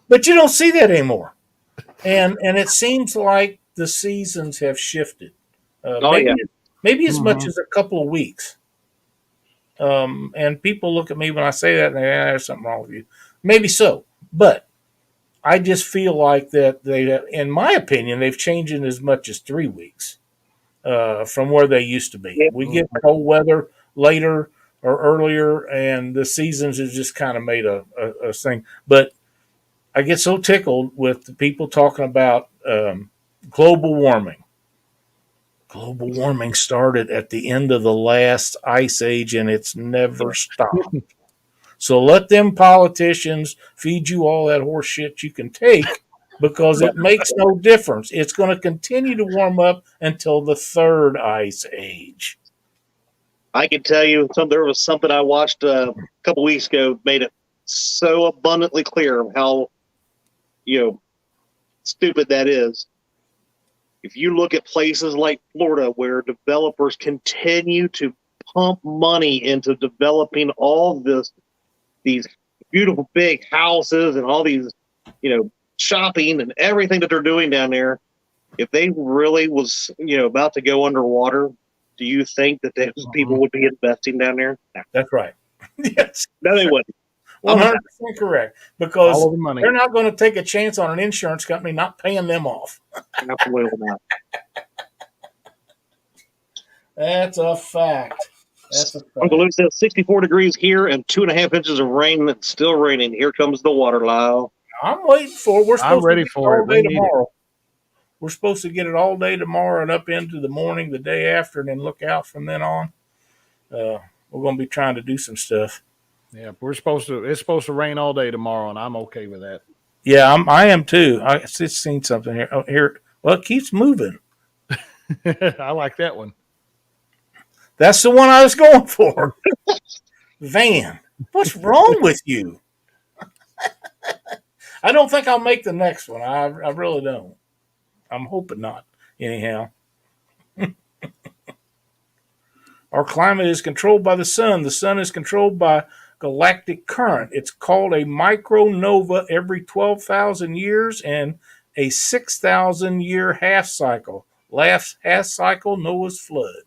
But you don't see that anymore. And it seems like the seasons have shifted. Maybe as much as a couple of weeks. And people look at me when I say that and they there's something wrong with you. Maybe so. But I just feel like that in my opinion, they've changed in as much as 3 weeks from where they used to be. Yeah. We get cold weather later or earlier, and the seasons have just kind of made a thing. But I get so tickled with the people talking about global warming. Global warming started at the end of the last ice age, and it's never stopped. So let them politicians feed you all that horse shit you can take, because it makes no difference. It's going to continue to warm up until the third ice age. I can tell you there was something I watched a couple weeks ago made it so abundantly clear how stupid that is. If you look at places like Florida, where developers continue to pump money into developing all these beautiful big houses and all these, shopping and everything that they're doing down there, if they really was, about to go underwater, do you think that those people would be investing down there? No. That's right. Yes. No, they wouldn't. 100% correct. Because All of the money. they're not going to take a chance on an insurance company not paying them off. Absolutely not. That's a fact. Uncle Luke says 64 degrees here and 2.5 inches of rain. It's still raining. Here comes the water, Lyle. I'm waiting for it. I'm ready for it. All day tomorrow. We're supposed to get it all day tomorrow and up into the morning the day after, and then look out from then on. We're going to be trying to do some stuff. Yeah, it's supposed to rain all day tomorrow, and I'm okay with that. Yeah, I am too. I just seen something here. Oh, here. Well, it keeps moving. I like that one. That's the one I was going for. Van, what's wrong with you? I don't think I'll make the next one. I really don't. I'm hoping not. Anyhow. Our climate is controlled by the sun. The sun is controlled by galactic current. It's called a micronova every 12,000 years and a 6,000 year half cycle. Last half cycle, Noah's flood.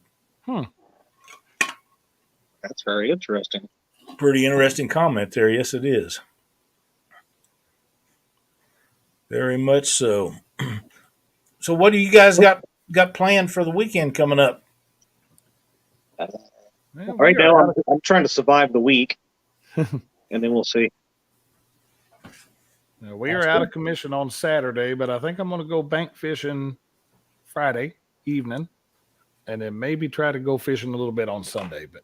That's very interesting. Pretty interesting comment there. Yes, it is. Very much so. So what do you guys got planned for the weekend coming up? Right now, I'm trying to survive the week, and then we'll see. Now, we are out of commission on Saturday, but I think I'm going to go bank fishing Friday evening, and then maybe try to go fishing a little bit on Sunday. But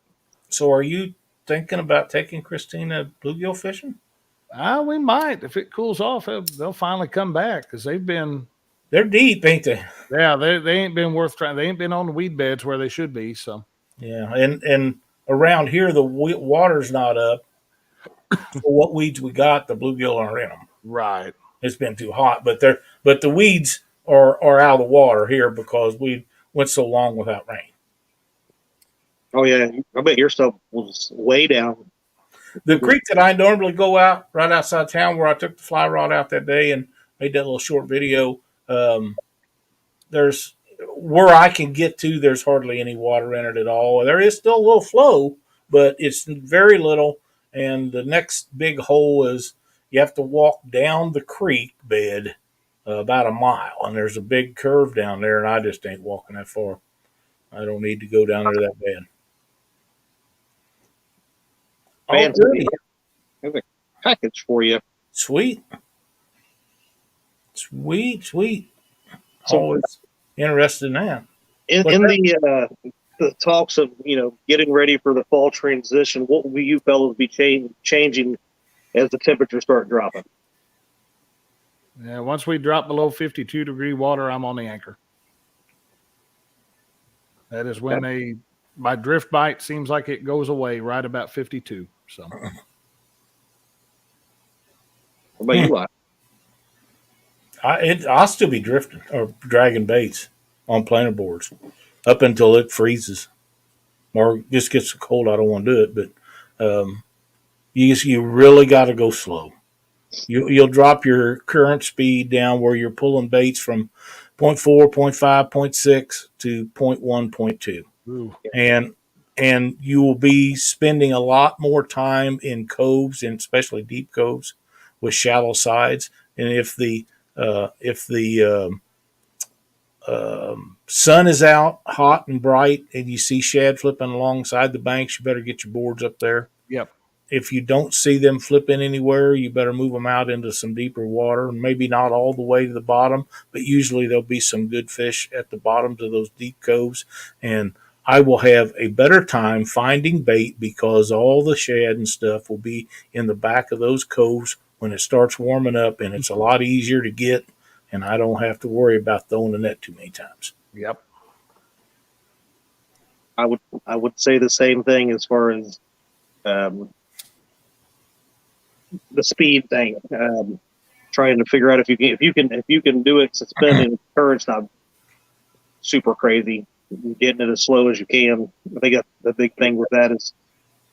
so, are you thinking about taking Christina bluegill fishing? We might. If it cools off, they'll finally come back, because they're deep, ain't they? Yeah, they ain't been worth trying. They ain't been on the weed beds where they should be. So yeah, and around here the water's not up. For what weeds we got, the bluegill aren't in them. Right. It's been too hot, but the weeds are out of the water here because we went so long without rain. Oh yeah, I bet your stuff was way down. The creek that I normally go out right outside town, where I took the fly rod out that day and made that little short video, there's where I can get to. There's hardly any water in it at all. There is still a little flow, but it's very little. And the next big hole is you have to walk down the creek bed about a mile, and there's a big curve down there, and I just ain't walking that far. I don't need to go down there that bad. Oh, fancy. goody. There's a package for you. Sweet. Sweet. So Always interested in that. in the talks of getting ready for the fall transition, what will you fellows be changing as the temperatures start dropping? Yeah, once we drop below 52-degree water, I'm on the anchor. That is when my drift bite seems like it goes away right about 52. So, What about you, Lyle? I'll still be drifting or dragging baits on planer boards up until it freezes or just gets so cold I don't want to do it. But you really got to go slow. You'll drop your current speed down where you're pulling baits from 0.4, 0.5, 0.6 to 0.1, 0.2. ooh, And you will be spending a lot more time in coves, and especially deep coves with shallow sides. And if the sun is out hot and bright and you see shad flipping alongside the banks, you better get your boards up there. yep. If you don't see them flipping anywhere, you better move them out into some deeper water, and maybe not all the way to the bottom, but usually there'll be some good fish at the bottoms of those deep coves. And I will have a better time finding bait because all the shad and stuff will be in the back of those coves when it starts warming up, and it's a lot easier to get, and I don't have to worry about throwing the net too many times. Yep. I would say the same thing as far as the speed thing. Trying to figure out if you can do it suspending current's not super crazy. Getting it as slow as you can. I think the big thing with that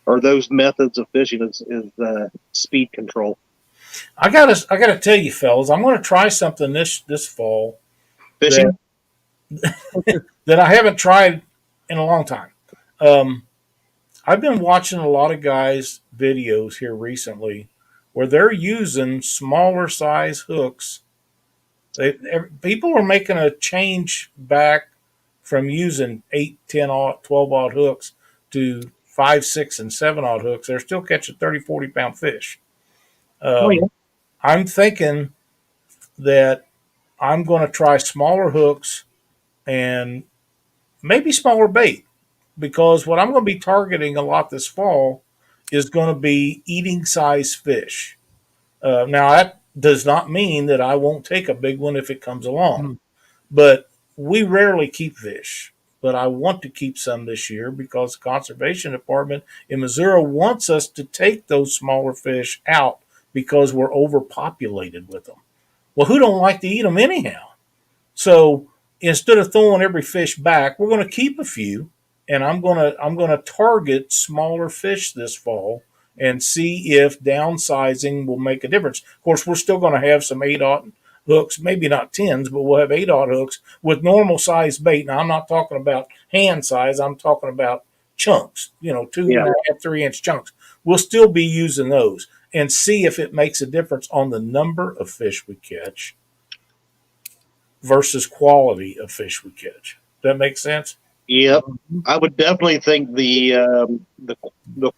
or those methods of fishing is speed control. I gotta tell you, fellas, I'm going to try something this fall Fishing. that I haven't tried in a long time. I've been watching a lot of guys' videos here recently where they're using smaller size hooks. People are making a change back from using 8, 10, 12 hooks to 5, 6, and 7 hooks. They're still catching 30, 40-pound fish. Oh yeah. I'm thinking that I'm going to try smaller hooks and maybe smaller bait, because what I'm going to be targeting a lot this fall is going to be eating size fish. Now, that does not mean that I won't take a big one if it comes along, but we rarely keep fish. But I want to keep some this year because the conservation department in Missouri wants us to take those smaller fish out because we're overpopulated with them. Well, who don't like to eat them anyhow? So instead of throwing every fish back, we're going to keep a few, and I'm going to target smaller fish this fall and see if downsizing will make a difference. Of course, we're still going to have some 8/0 hooks, maybe not 10s, but we'll have 8/0 hooks with normal size bait. Now, I'm not talking about hand size. I'm talking about chunks, 2.5, 3-inch chunks. We'll still be using those and see if it makes a difference on the number of fish we catch versus quality of fish we catch. Does that make sense? Yep. I would definitely think the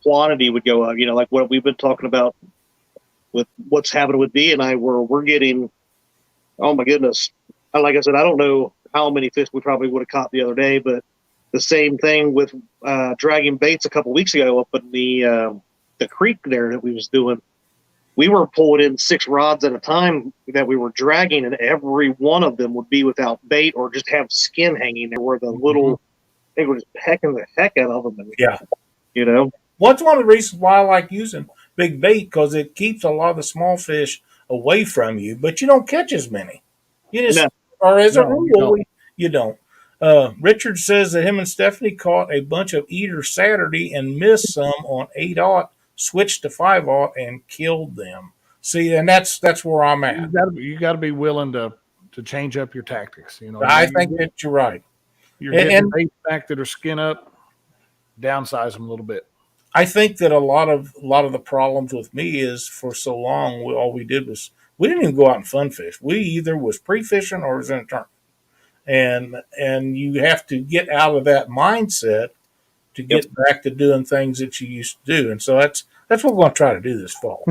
quantity would go up. Like what we've been talking about with what's happening with D and I, where we're getting, oh my goodness. Like I said, I don't know how many fish we probably would have caught the other day, but the same thing with dragging baits a couple weeks ago up in the creek there that we was doing. We were pulling in 6 rods at a time that we were dragging, and every one of them would be without bait or just have skin hanging there where the little, they were just pecking the heck out of them. And, What's one of the reasons why I like using big bait, because it keeps a lot of the small fish away from you, but you don't catch as many. You just, or as a rule, you don't. Richard says that him and Stephanie caught a bunch of eaters Saturday and missed some on 8/0, switched to 5/0 and killed them. See, and that's where I'm at. You got to be willing to change up your tactics. I think that you're right. You're getting baits back that are skin up, downsize them a little bit. I think that a lot of the problems with me is for so long all we did was we didn't even go out and fun fish. We either was pre-fishing or was in a tournament, and you have to get out of that mindset to get back to doing things that you used to do. And so that's what we're going to try to do this fall.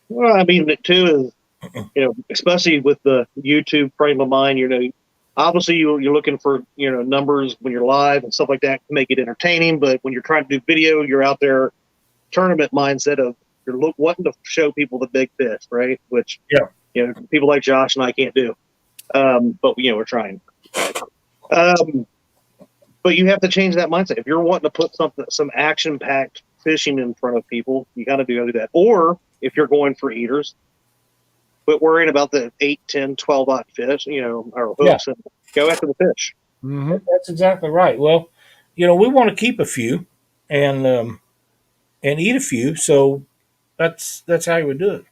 Well, I mean, it too is, especially with the YouTube frame of mind, obviously you're looking for, numbers when you're live and stuff like that to make it entertaining. But when you're trying to do video, you're out there tournament mindset of you're wanting to show people the big fish, right? Which, people like Josh and I can't do. But, we're trying. But you have to change that mindset. If you're wanting to put some action-packed fishing in front of people, you got to do that. Or if you're going for eaters, quit worrying about the 8, 10, 12-aught fish, or hooks, and go after the fish. Mm-hmm. That's exactly right. Well, we want to keep a few and eat a few, so that's how you would do it.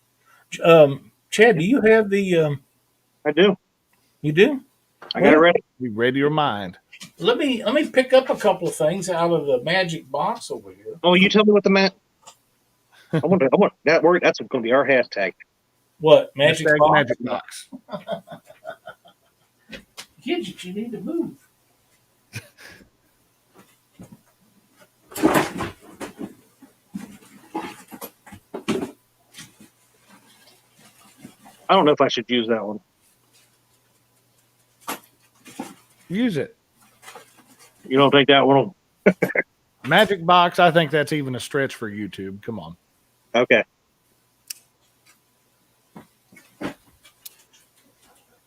Chad, do you have the? I do. You do? I got it ready. You ready your mind? Let me pick up a couple of things out of the magic box over here. Oh, you tell me what the I want that word. That's going to be our hashtag. What magic box? Magic box. Kids, you need to move. I don't know if I should use that one. Use it. You don't think that one? Magic box. I think that's even a stretch for YouTube. Come on. Okay.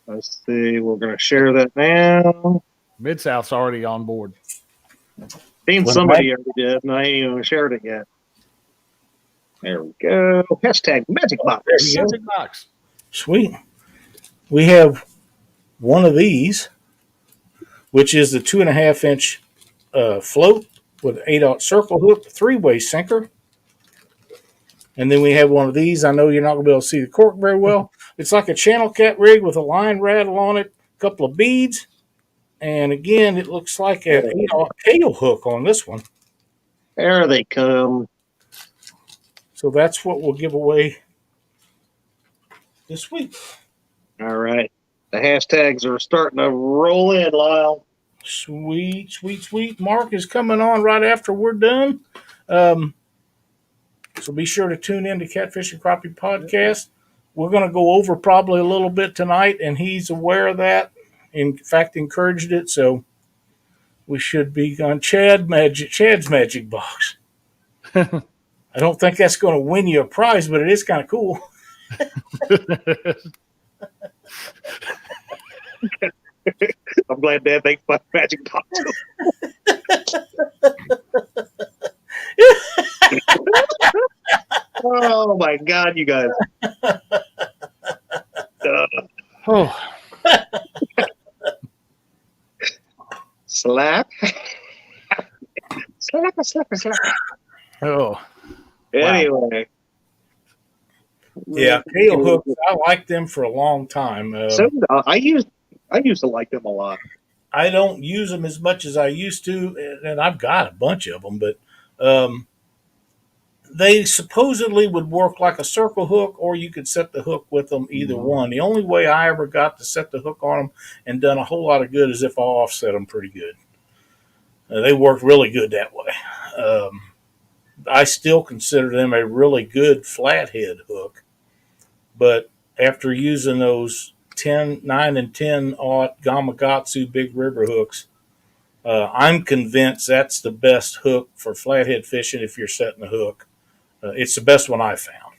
Let's see. We're going to share that now. Mid-South's already on board. Seen somebody already did, and I ain't even shared it yet. There we go. Hashtag magic box. Magic box. Sweet. We have one of these, which is the 2.5-inch float with 8/0 circle hook, 3-way sinker. And then we have one of these. I know you're not going to be able to see the cork very well. It's like a channel cat rig with a line rattle on it, a couple of beads. And again, it looks like an 8/0 tail hook on this one. There they come. So that's what we'll give away this week. All right. The hashtags are starting to roll in, Lyle. Sweet, sweet, sweet. Mark is coming on right after we're done. So be sure to tune in to Catfish and Crappie Podcast. We're going to go over probably a little bit tonight, and he's aware of that. In fact, encouraged it. So we should be on Chad's Magic Box. I don't think that's going to win you a prize, but it is kind of cool. I'm glad Dad thinks about magic box. Oh my God, you guys! Oh, slap, slap. oh. Anyway, Yeah, tail hooks. I liked them for a long time. so I used to like them a lot. I don't use them as much as I used to, and I've got a bunch of them, but they supposedly would work like a circle hook, or you could set the hook with them, either one. The only way I ever got to set the hook on them and done a whole lot of good is if I offset them pretty good. They work really good that way. I still consider them a really good flathead hook, but after using those 9 and 10/0 Gama Big River hooks, I'm convinced that's the best hook for flathead fishing if you're setting a hook. It's the best one I found.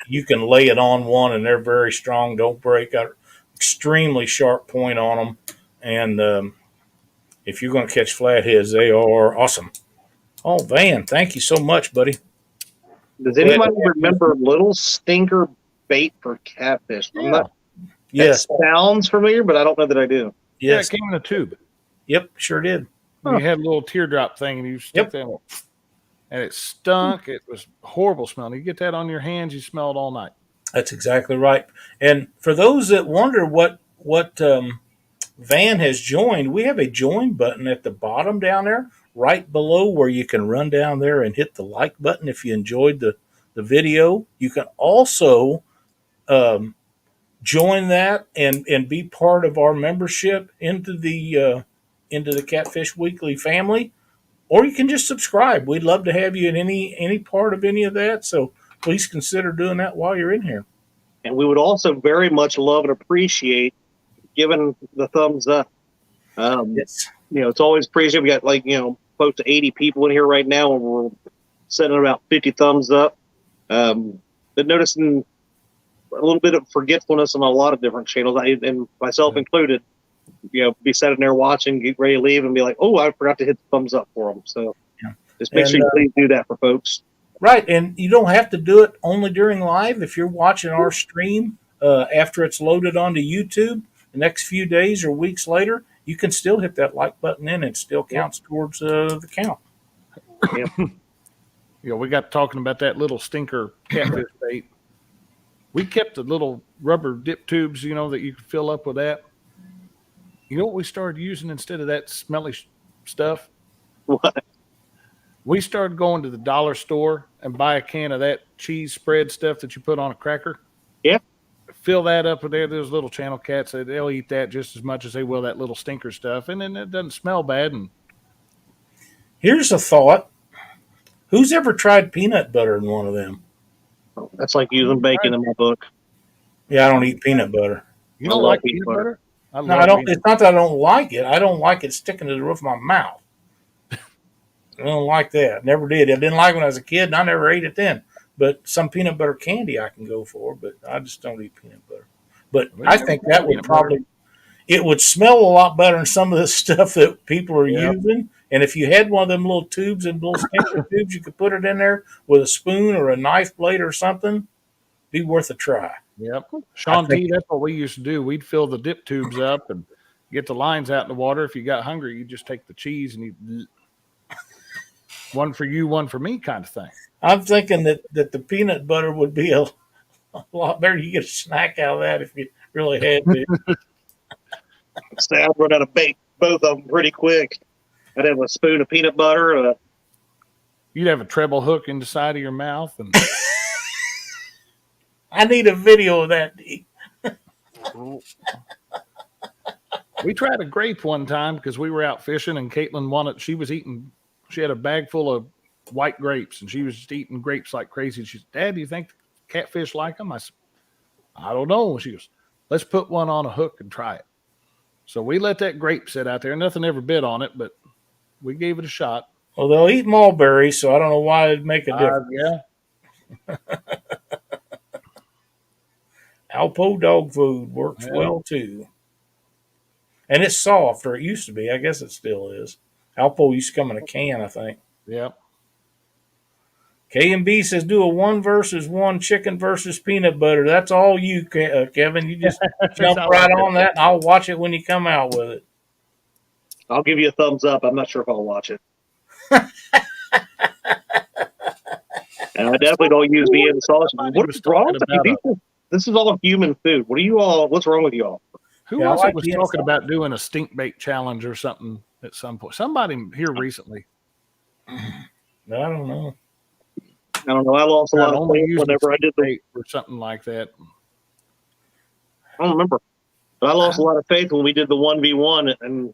You can lay it on one, and they're very strong, don't break, got extremely sharp point on them, and if you're going to catch flatheads, they are awesome. Oh, Van, thank you so much, buddy. Does anybody remember Little Stinker bait for catfish? Yeah. Yes. That sounds familiar, but I don't know that I do. Yes. Yeah, it came in a tube. Yep, sure did. You had a little teardrop thing, and you stick that in, and it stunk. It was horrible smelling. You get that on your hands, you smell it all night. That's exactly right. And for those that wonder what Van has joined, we have a join button at the bottom down there, right below where you can run down there and hit the like button if you enjoyed the video. You can also join that and be part of our membership into the Catfish Weekly family, or you can just subscribe. We'd love to have you in any part of any of that. So please consider doing that while you're in here. And we would also very much love and appreciate giving the thumbs up. Yes. It's always appreciated. We got close to 80 people in here right now, and we're sitting at about 50 thumbs up. Been noticing a little bit of forgetfulness on a lot of different channels, and myself included. Be sitting there watching, get ready to leave, and be like, "Oh, I forgot to hit the thumbs up for them." So just make sure you please do that for folks. Right, and you don't have to do it only during live. If you're watching our stream after it's loaded onto YouTube, the next few days or weeks later, you can still hit that like button in. It still counts towards the count. Yeah. We got talking about that little stinker catfish bait. We kept the little rubber dip tubes, that you could fill up with that. You know what we started using instead of that smelly stuff? What? We started going to the dollar store and buy a can of that cheese spread stuff that you put on a cracker. Yeah. Fill that up with there. Those little channel cats, they'll eat that just as much as they will that little stinker stuff. And then it doesn't smell bad. And here's a thought. Who's ever tried peanut butter in one of them? That's like using bacon in my book. Yeah, I don't eat peanut butter. You don't like peanut butter? No, I don't. It's not that I don't like it. I don't like it sticking to the roof of my mouth. I don't like that. Never did. I didn't like it when I was a kid, and I never ate it then. But some peanut butter candy I can go for, but I just don't eat peanut butter. But I think that would probably, it would smell a lot better than some of the stuff that people are using. And if you had one of them little tubes and little stinker tubes, you could put it in there with a spoon or a knife blade or something. Be worth a try. Yep. Sean T, that's what we used to do. We'd fill the dip tubes up and get the lines out in the water. If you got hungry, you just take the cheese and you one for you, one for me kind of thing. I'm thinking that the peanut butter would be a lot better. You get a snack out of that if you really had to. I'd run out of bait, both of them pretty quick. I'd have a spoon of peanut butter. You'd have a treble hook in the side of your mouth. And I need a video of that. We tried a grape one time because we were out fishing and Caitlin she had a bag full of white grapes and she was just eating grapes like crazy. She said, "Dad, do you think catfish like them?" I said, "I don't know." She goes, "Let's put one on a hook and try it." So we let that grape sit out there. Nothing ever bit on it, but we gave it a shot. Well, they'll eat mulberries, so I don't know why it'd make a difference. Yeah. Alpo dog food works well too. And it's soft, or it used to be. I guess it still is. Alpo used to come in a can, I think. Yep. K&B says do a 1-versus-1 chicken versus peanut butter. That's all you, Kevin. You just jump right on that, and I'll watch it when you come out with it. I'll give you a thumbs up. I'm not sure if I'll watch it. And I definitely don't use Vienna sausage. What is wrong with you? This is all human food. What's wrong with you all? Who was talking about doing a stink bait challenge or something at some point? Somebody here recently. I don't know. I lost a lot of weight whenever I did or something like that. I don't remember. But I lost a lot of faith when we did the 1v1, and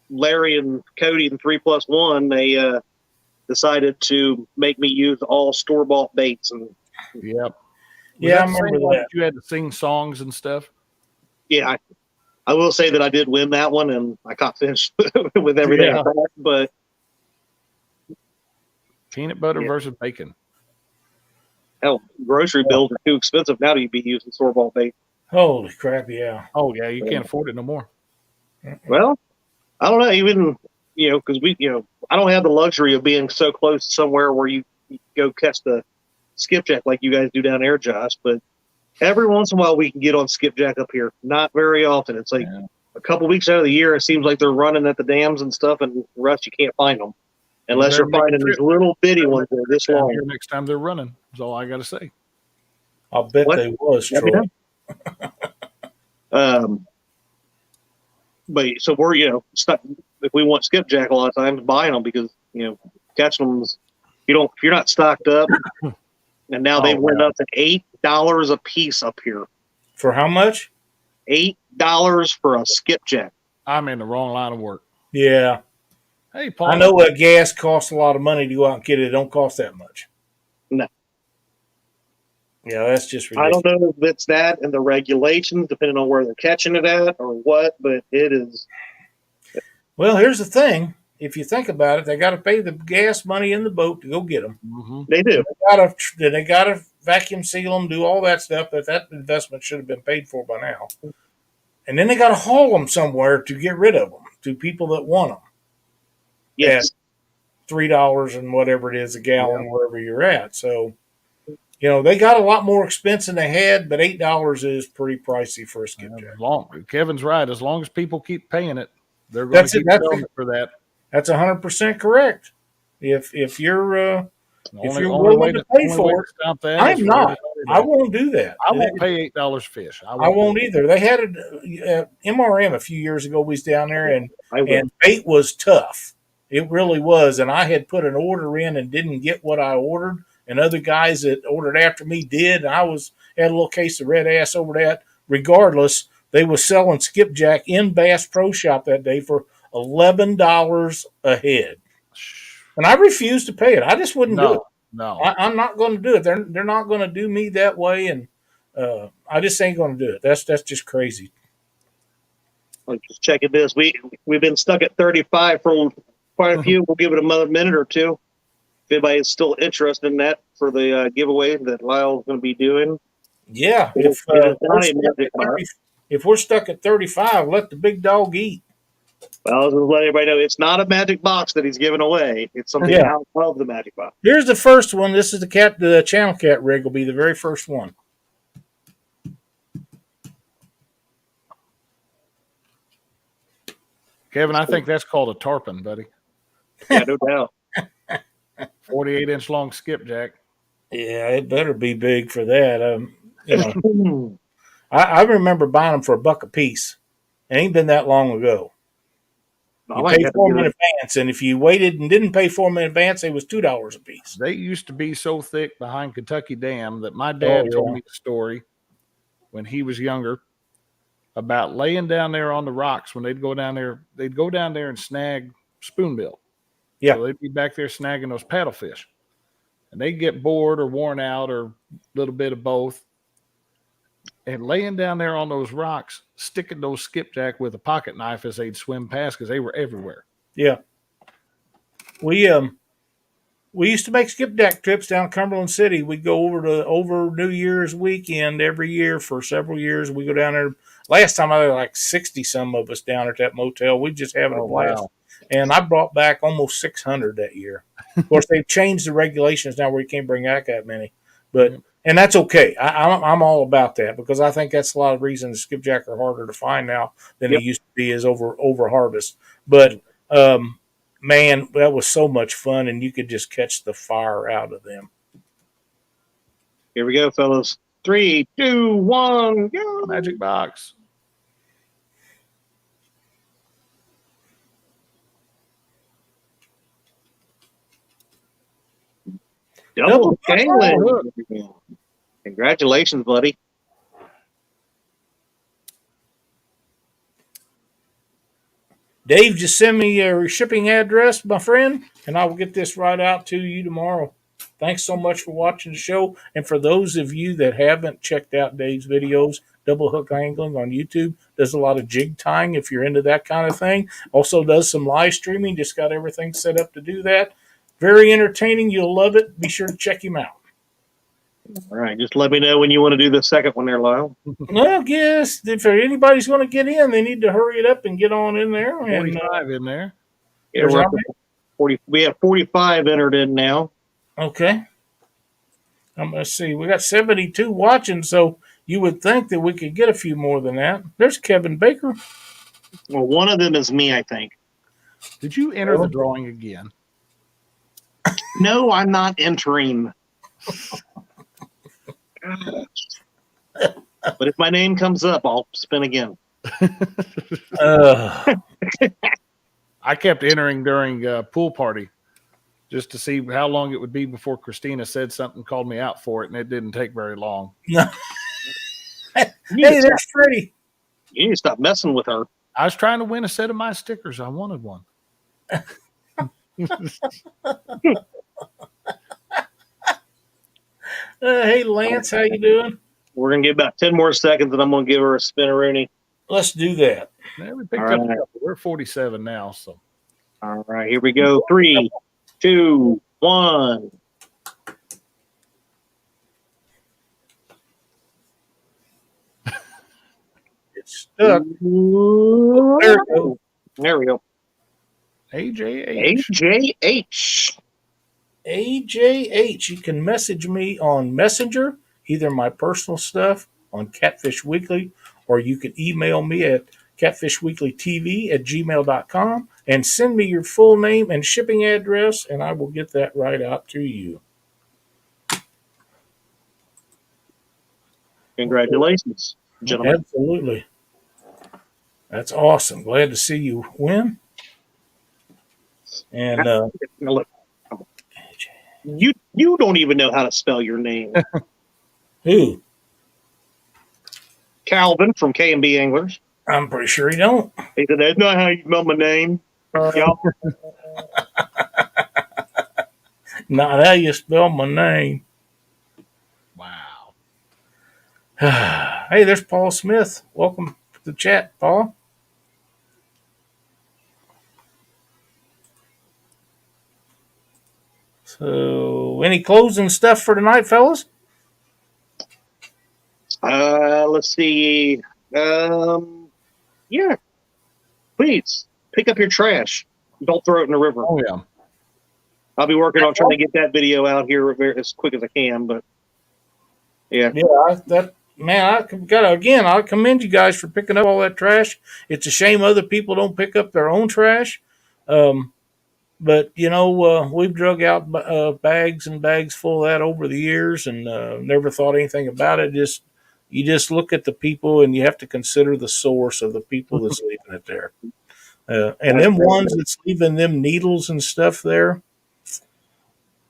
Larry and Cody in 3+1, they decided to make me use all store-bought baits. And yep. I remember that. You had to sing songs and stuff. Yeah, I will say that I did win that one, and I caught fish with everything I thought, but peanut butter versus bacon. Hell, grocery bills are too expensive now to be using store-bought bait. Holy crap, yeah. Oh, yeah, you can't afford it no more. Well, I don't know, even, because I don't have the luxury of being so close to somewhere where you go catch the skipjack like you guys do down there, Josh, but every once in a while we can get on skipjack up here. Not very often. It's like a couple weeks out of the year, it seems like they're running at the dams and stuff, and the rest you can't find them. Unless you're finding these little bitty ones that are this long. Next time they're running, is all I got to say. I'll bet they was, Troy. But so we're, stuck. If we want skipjack a lot of times, buying them because, catching them, if you're not stocked up, and now they went up to $8 a piece up here. For how much? $8 for a skipjack. I'm in the wrong line of work. Yeah. Hey, Paul. I know that gas costs a lot of money to go out and get it. It don't cost that much. No. Yeah, that's just I ridiculous. don't know if it's that and the regulations, depending on where they're catching it at or what, but it is. Well, here's the thing. If you think about it, they got to pay the gas money in the boat to go get them. Mm-hmm. They do. They got to vacuum seal them, do all that stuff. That investment should have been paid for by now. And then they got to haul them somewhere to get rid of them to people that want them. Yes. $3 and whatever it is a gallon, wherever you're at. So, they got a lot more expense than they had, but $8 is pretty pricey for a skipjack. Kevin's right. As long as people keep paying it, they're going to keep selling it for that. That's 100% correct. If you're only willing to pay for it, I'm not. I won't do that. I won't pay $8 fish. I won't either. They had MRM a few years ago. We was down there, and bait was tough. It really was. And I had put an order in and didn't get what I ordered, and other guys that ordered after me did. And I had a little case of red ass over that. Regardless, they was selling skipjack in Bass Pro Shop that day for $11 a head. And I refused to pay it. I just wouldn't do it. No, I'm not going to do it. They're not going to do me that way, and I just ain't going to do it. That's just crazy. I'm just checking this. We've been stuck at 35 for quite a few. We'll give it another minute or two. If anybody is still interested in that for the giveaway that Lyle's going to be doing. Yeah, if we're stuck at 35, let the big dog eat. Well, I was going to let everybody know it's not a magic box that he's giving away. It's something out of the magic box. Here's the first one. This is the channel cat rig will be the very first one. Kevin, I think that's called a tarpon, buddy. Yeah, no doubt. 48-inch long skipjack. Yeah, it better be big for that. I remember buying them for $1 a piece. It ain't been that long ago. You pay for them in advance, and if you waited and didn't pay for them in advance, it was $2 a piece. They used to be so thick behind Kentucky Dam that my dad told me the story when he was younger about laying down there on the rocks when they'd go down there. They'd go down there and snag spoonbill. Yeah, so they'd be back there snagging those paddlefish, and they'd get bored or worn out or a little bit of both. And laying down there on those rocks, sticking those skipjack with a pocket knife as they'd swim past because they were everywhere. Yeah. We used to make skipjack trips down Cumberland City. We'd go over New Year's weekend every year for several years. We go down there. Last time I had like 60 some of us down at that motel. We just having a blast. Wow. And I brought back almost 600 that year. Of course, they've changed the regulations now where you can't bring back that many, but. And that's okay. I'm all about that because I think that's a lot of reasons skipjack are harder to find now than it used to be as over harvest. But man, that was so much fun, and you could just catch the fire out of them. Here we go, fellas. 3, 2, 1, go! Magic box. Double Galen. Congratulations, buddy. Dave, just send me your shipping address, my friend, and I will get this right out to you tomorrow. Thanks so much for watching the show. And for those of you that haven't checked out Dave's videos, Double Hook Angling on YouTube, does a lot of jig tying if you're into that kind of thing. Also does some live streaming, just got everything set up to do that. Very entertaining. You'll love it. Be sure to check him out. All right. Just let me know when you want to do the second one there, Lyle. Well, yes. If anybody's going to get in, they need to hurry it up and get on in there. 45 in there. Yeah, we have 45 entered in now. Okay. I'm going to see. We got 72 watching, so you would think that we could get a few more than that. There's Kevin Baker. Well, one of them is me, I think. Did you enter the drawing again? No, I'm not entering. But if my name comes up, I'll spin again. I kept entering during pool party just to see how long it would be before Christina said something, called me out for it, and it didn't take very long. No. Hey, there's Freddie. You need to stop messing with her. I was trying to win a set of my stickers. I wanted one. Hey, Lance, how you doing? We're going to give about 10 more seconds, and I'm going to give her a spinneroonie. Let's do that. Yeah, we picked All up right. a couple. We're 47 now, so All right, here we go. 3, 2, 1. It's stuck. Ooh. There we go. There we go. AJH. AJH. AJH. You can message me on Messenger, either my personal stuff on Catfish Weekly, or you can email me at catfishweeklytv@gmail.com and send me your full name and shipping address, and I will get that right out to you. Congratulations, gentlemen. Absolutely. That's awesome. Glad to see you win. And Now, look, you don't even know how to spell your name. who? Calvin from K&B Anglers. I'm pretty sure you don't. He said, that's not how you spell my name. Y'all. Not how you spell my name. Wow. Hey, there's Paul Smith. Welcome to the chat, Paul. So, any closing stuff for tonight, fellas? Let's see. Yeah. Please pick up your trash. Don't throw it in the river. Oh, yeah. I'll be working on trying to get that video out here as quick as I can. But yeah, I commend you guys for picking up all that trash. It's a shame other people don't pick up their own trash. But we've drug out bags and bags full of that over the years, and never thought anything about it. You just look at the people, and you have to consider the source of the people that's leaving it there. And them ones that's leaving them needles and stuff there,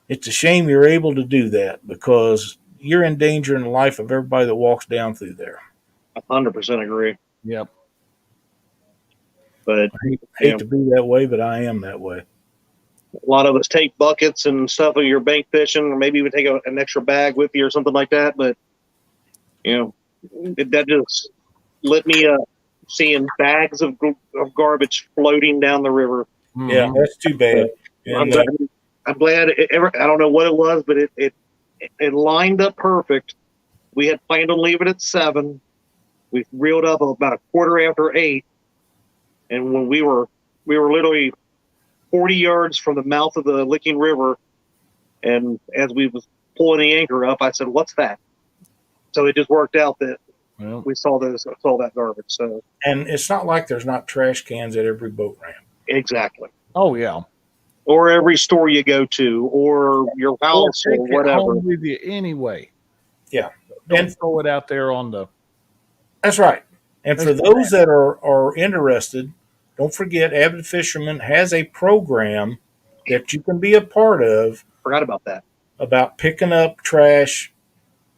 it's a shame you're able to do that, because you're endangering the life of everybody that walks down through there. 100% agree. Yep. But I hate to be that way, but I am that way. a lot of us take buckets and stuff when you're bank fishing, or maybe even take an extra bag with you or something like that. But that just let me seeing bags of garbage floating down the river. Mm-hmm. Yeah, that's too bad. And, I'm glad. I don't know what it was, but it lined up perfect. We had planned on leaving at 7. We reeled up about a quarter after 8, and when we were literally 40 yards from the mouth of the Licking River, and as we was pulling the anchor up, I said, "What's that?" So it just worked out that we saw that garbage. So, and it's not like there's not trash cans at every boat ramp. Exactly. Oh, yeah. Or every store you go to, or your house, or whatever. Home with you anyway. Yeah. Don't throw it out there on the. That's right. And for those that are interested, don't forget, Avid Fisherman has a program that you can be a part of. Forgot about that. About picking up trash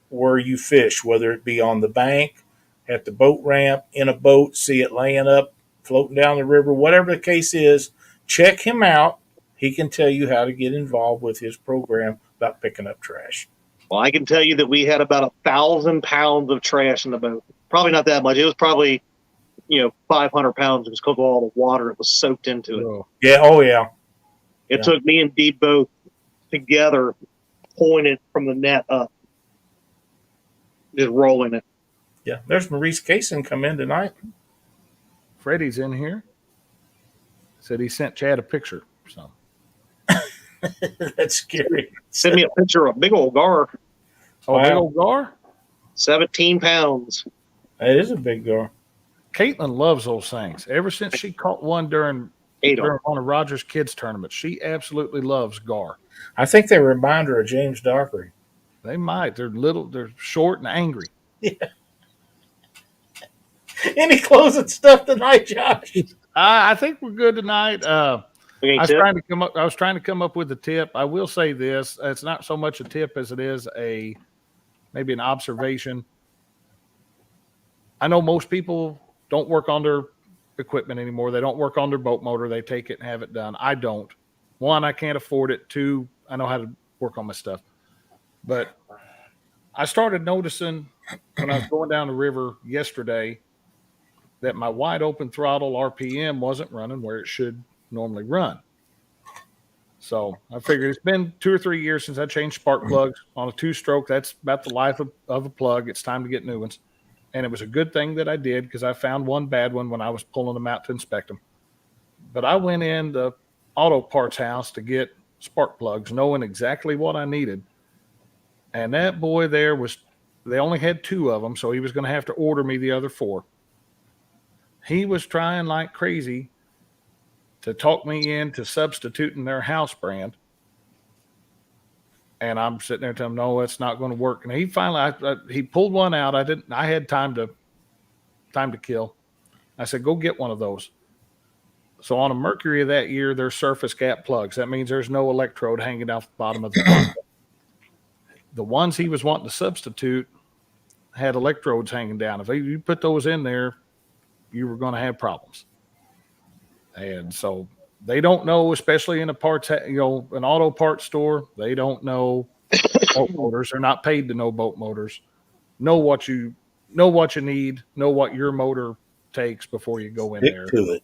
where you fish, whether it be on the bank, at the boat ramp, in a boat, see it laying up, floating down the river, whatever the case is. Check him out. He can tell you how to get involved with his program about picking up trash. Well, I can tell you that we had about 1,000 pounds of trash in the boat. Probably not that much. It was probably, 500 pounds because of all the water it was soaked into it. Oh. Yeah. Oh, yeah. It took me and Dee both together pulling it from the net up, just rolling it. Yeah. There's Maurice Kaysen come in tonight. Freddie's in here. Said he sent Chad a picture. So that's scary. Send me a picture of a big old gar. Oh, wow. Big old gar? 17 pounds. That is a big gar. Caitlin loves those things. Ever since she caught one during one of Rogers' kids' tournaments, she absolutely loves gar. I think they remind her of James Dockery. They might. They're little. They're short and angry. Yeah. Any closing stuff tonight, Josh? I think we're good tonight. I was trying to come up with a tip. I will say this: it's not so much a tip as it is maybe an observation. I know most people don't work on their equipment anymore. They don't work on their boat motor. They take it and have it done. I don't. one, I can't afford it. Two, I know how to work on my stuff. But I started noticing when I was going down the river yesterday that my wide open throttle RPM wasn't running where it should normally run. So I figured it's been 2 or 3 years since I changed spark plugs on a 2-stroke. That's about the life of a plug. It's time to get new ones. And it was a good thing that I did because I found one bad one when I was pulling them out to inspect them. But I went in the auto parts house to get spark plugs, knowing exactly what I needed. And that boy there they only had 2 of them, so he was going to have to order me the other 4. He was trying like crazy to talk me into substituting their house brand. And I'm sitting there telling him, no, it's not going to work. And he finally, he pulled one out. I had time to kill. I said, go get one of those. So on a Mercury of that year, they're surface gap plugs. That means there's no electrode hanging off the bottom of the plug. The ones he was wanting to substitute had electrodes hanging down. If you put those in there, you were going to have problems. And so they don't know, especially in an auto parts store, they don't know boat motors. They're not paid to know boat motors. Know what you need, know what your motor takes before you go in there. To it.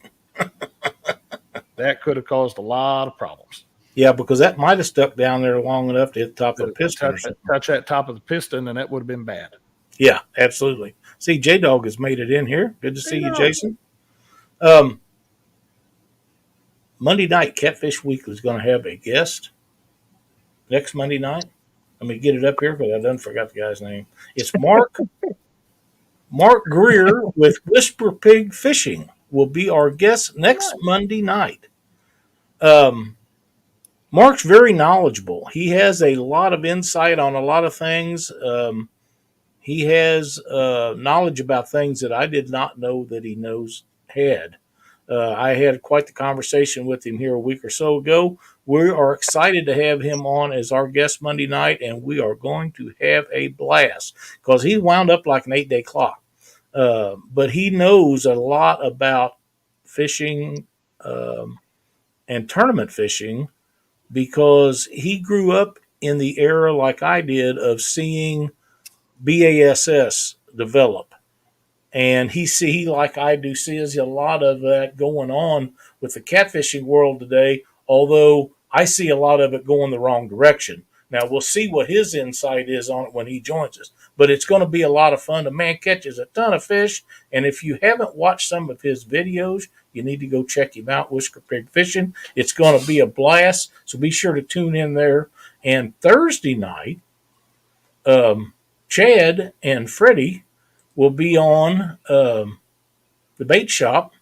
That could have caused a lot of problems. Yeah, because that might have stuck down there long enough to hit the top of the piston. Touch that top of the piston, and that would have been bad. Yeah, absolutely. See, J-Dog has made it in here. Good to see you, Jason. Monday night, Catfish Weekly is going to have a guest next Monday night. Let me get it up here because I done forgot the guy's name. It's Mark Greer with Whisper Pig Fishing will be our guest next Monday night. Mark's very knowledgeable. He has a lot of insight on a lot of things. He has knowledge about things that I did not know that he had. I had quite the conversation with him here a week or so ago. We are excited to have him on as our guest Monday night, and we are going to have a blast because he wound up like an 8-day clock. But he knows a lot about fishing and tournament fishing because he grew up in the era like I did of seeing BASS develop. And he, like I do, sees a lot of that going on with the catfishing world today, although I see a lot of it going the wrong direction. Now, we'll see what his insight is on it when he joins us. But it's going to be a lot of fun. The man catches a ton of fish. And if you haven't watched some of his videos, you need to go check him out, Whisper Pig Fishing. It's going to be a blast. So be sure to tune in there. And Thursday night, Chad and Freddie will be on the bait shop,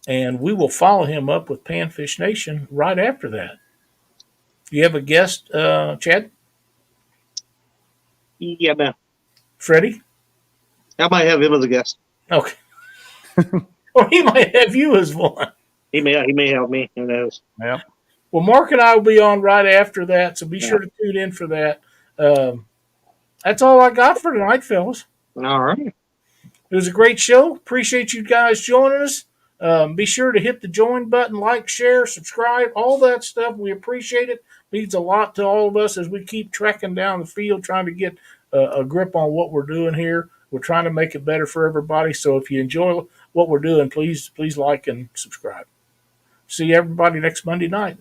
and we will follow him up with Panfish Nation right after that. You have a guest, Chad? Yeah, man. Freddie? I might have him as a guest. Okay. Or he might have you as one. He may help me. Who knows? Yeah. Well, Mark and I will be on right after that, so be sure to tune in for that. That's all I got for tonight, fellas. All right. It was a great show. Appreciate you guys joining us. Be sure to hit the join button, like, share, subscribe, all that stuff. We appreciate it. Means a lot to all of us as we keep trekking down the field trying to get a grip on what we're doing here. We're trying to make it better for everybody. So if you enjoy what we're doing, please like and subscribe. See everybody next Monday night.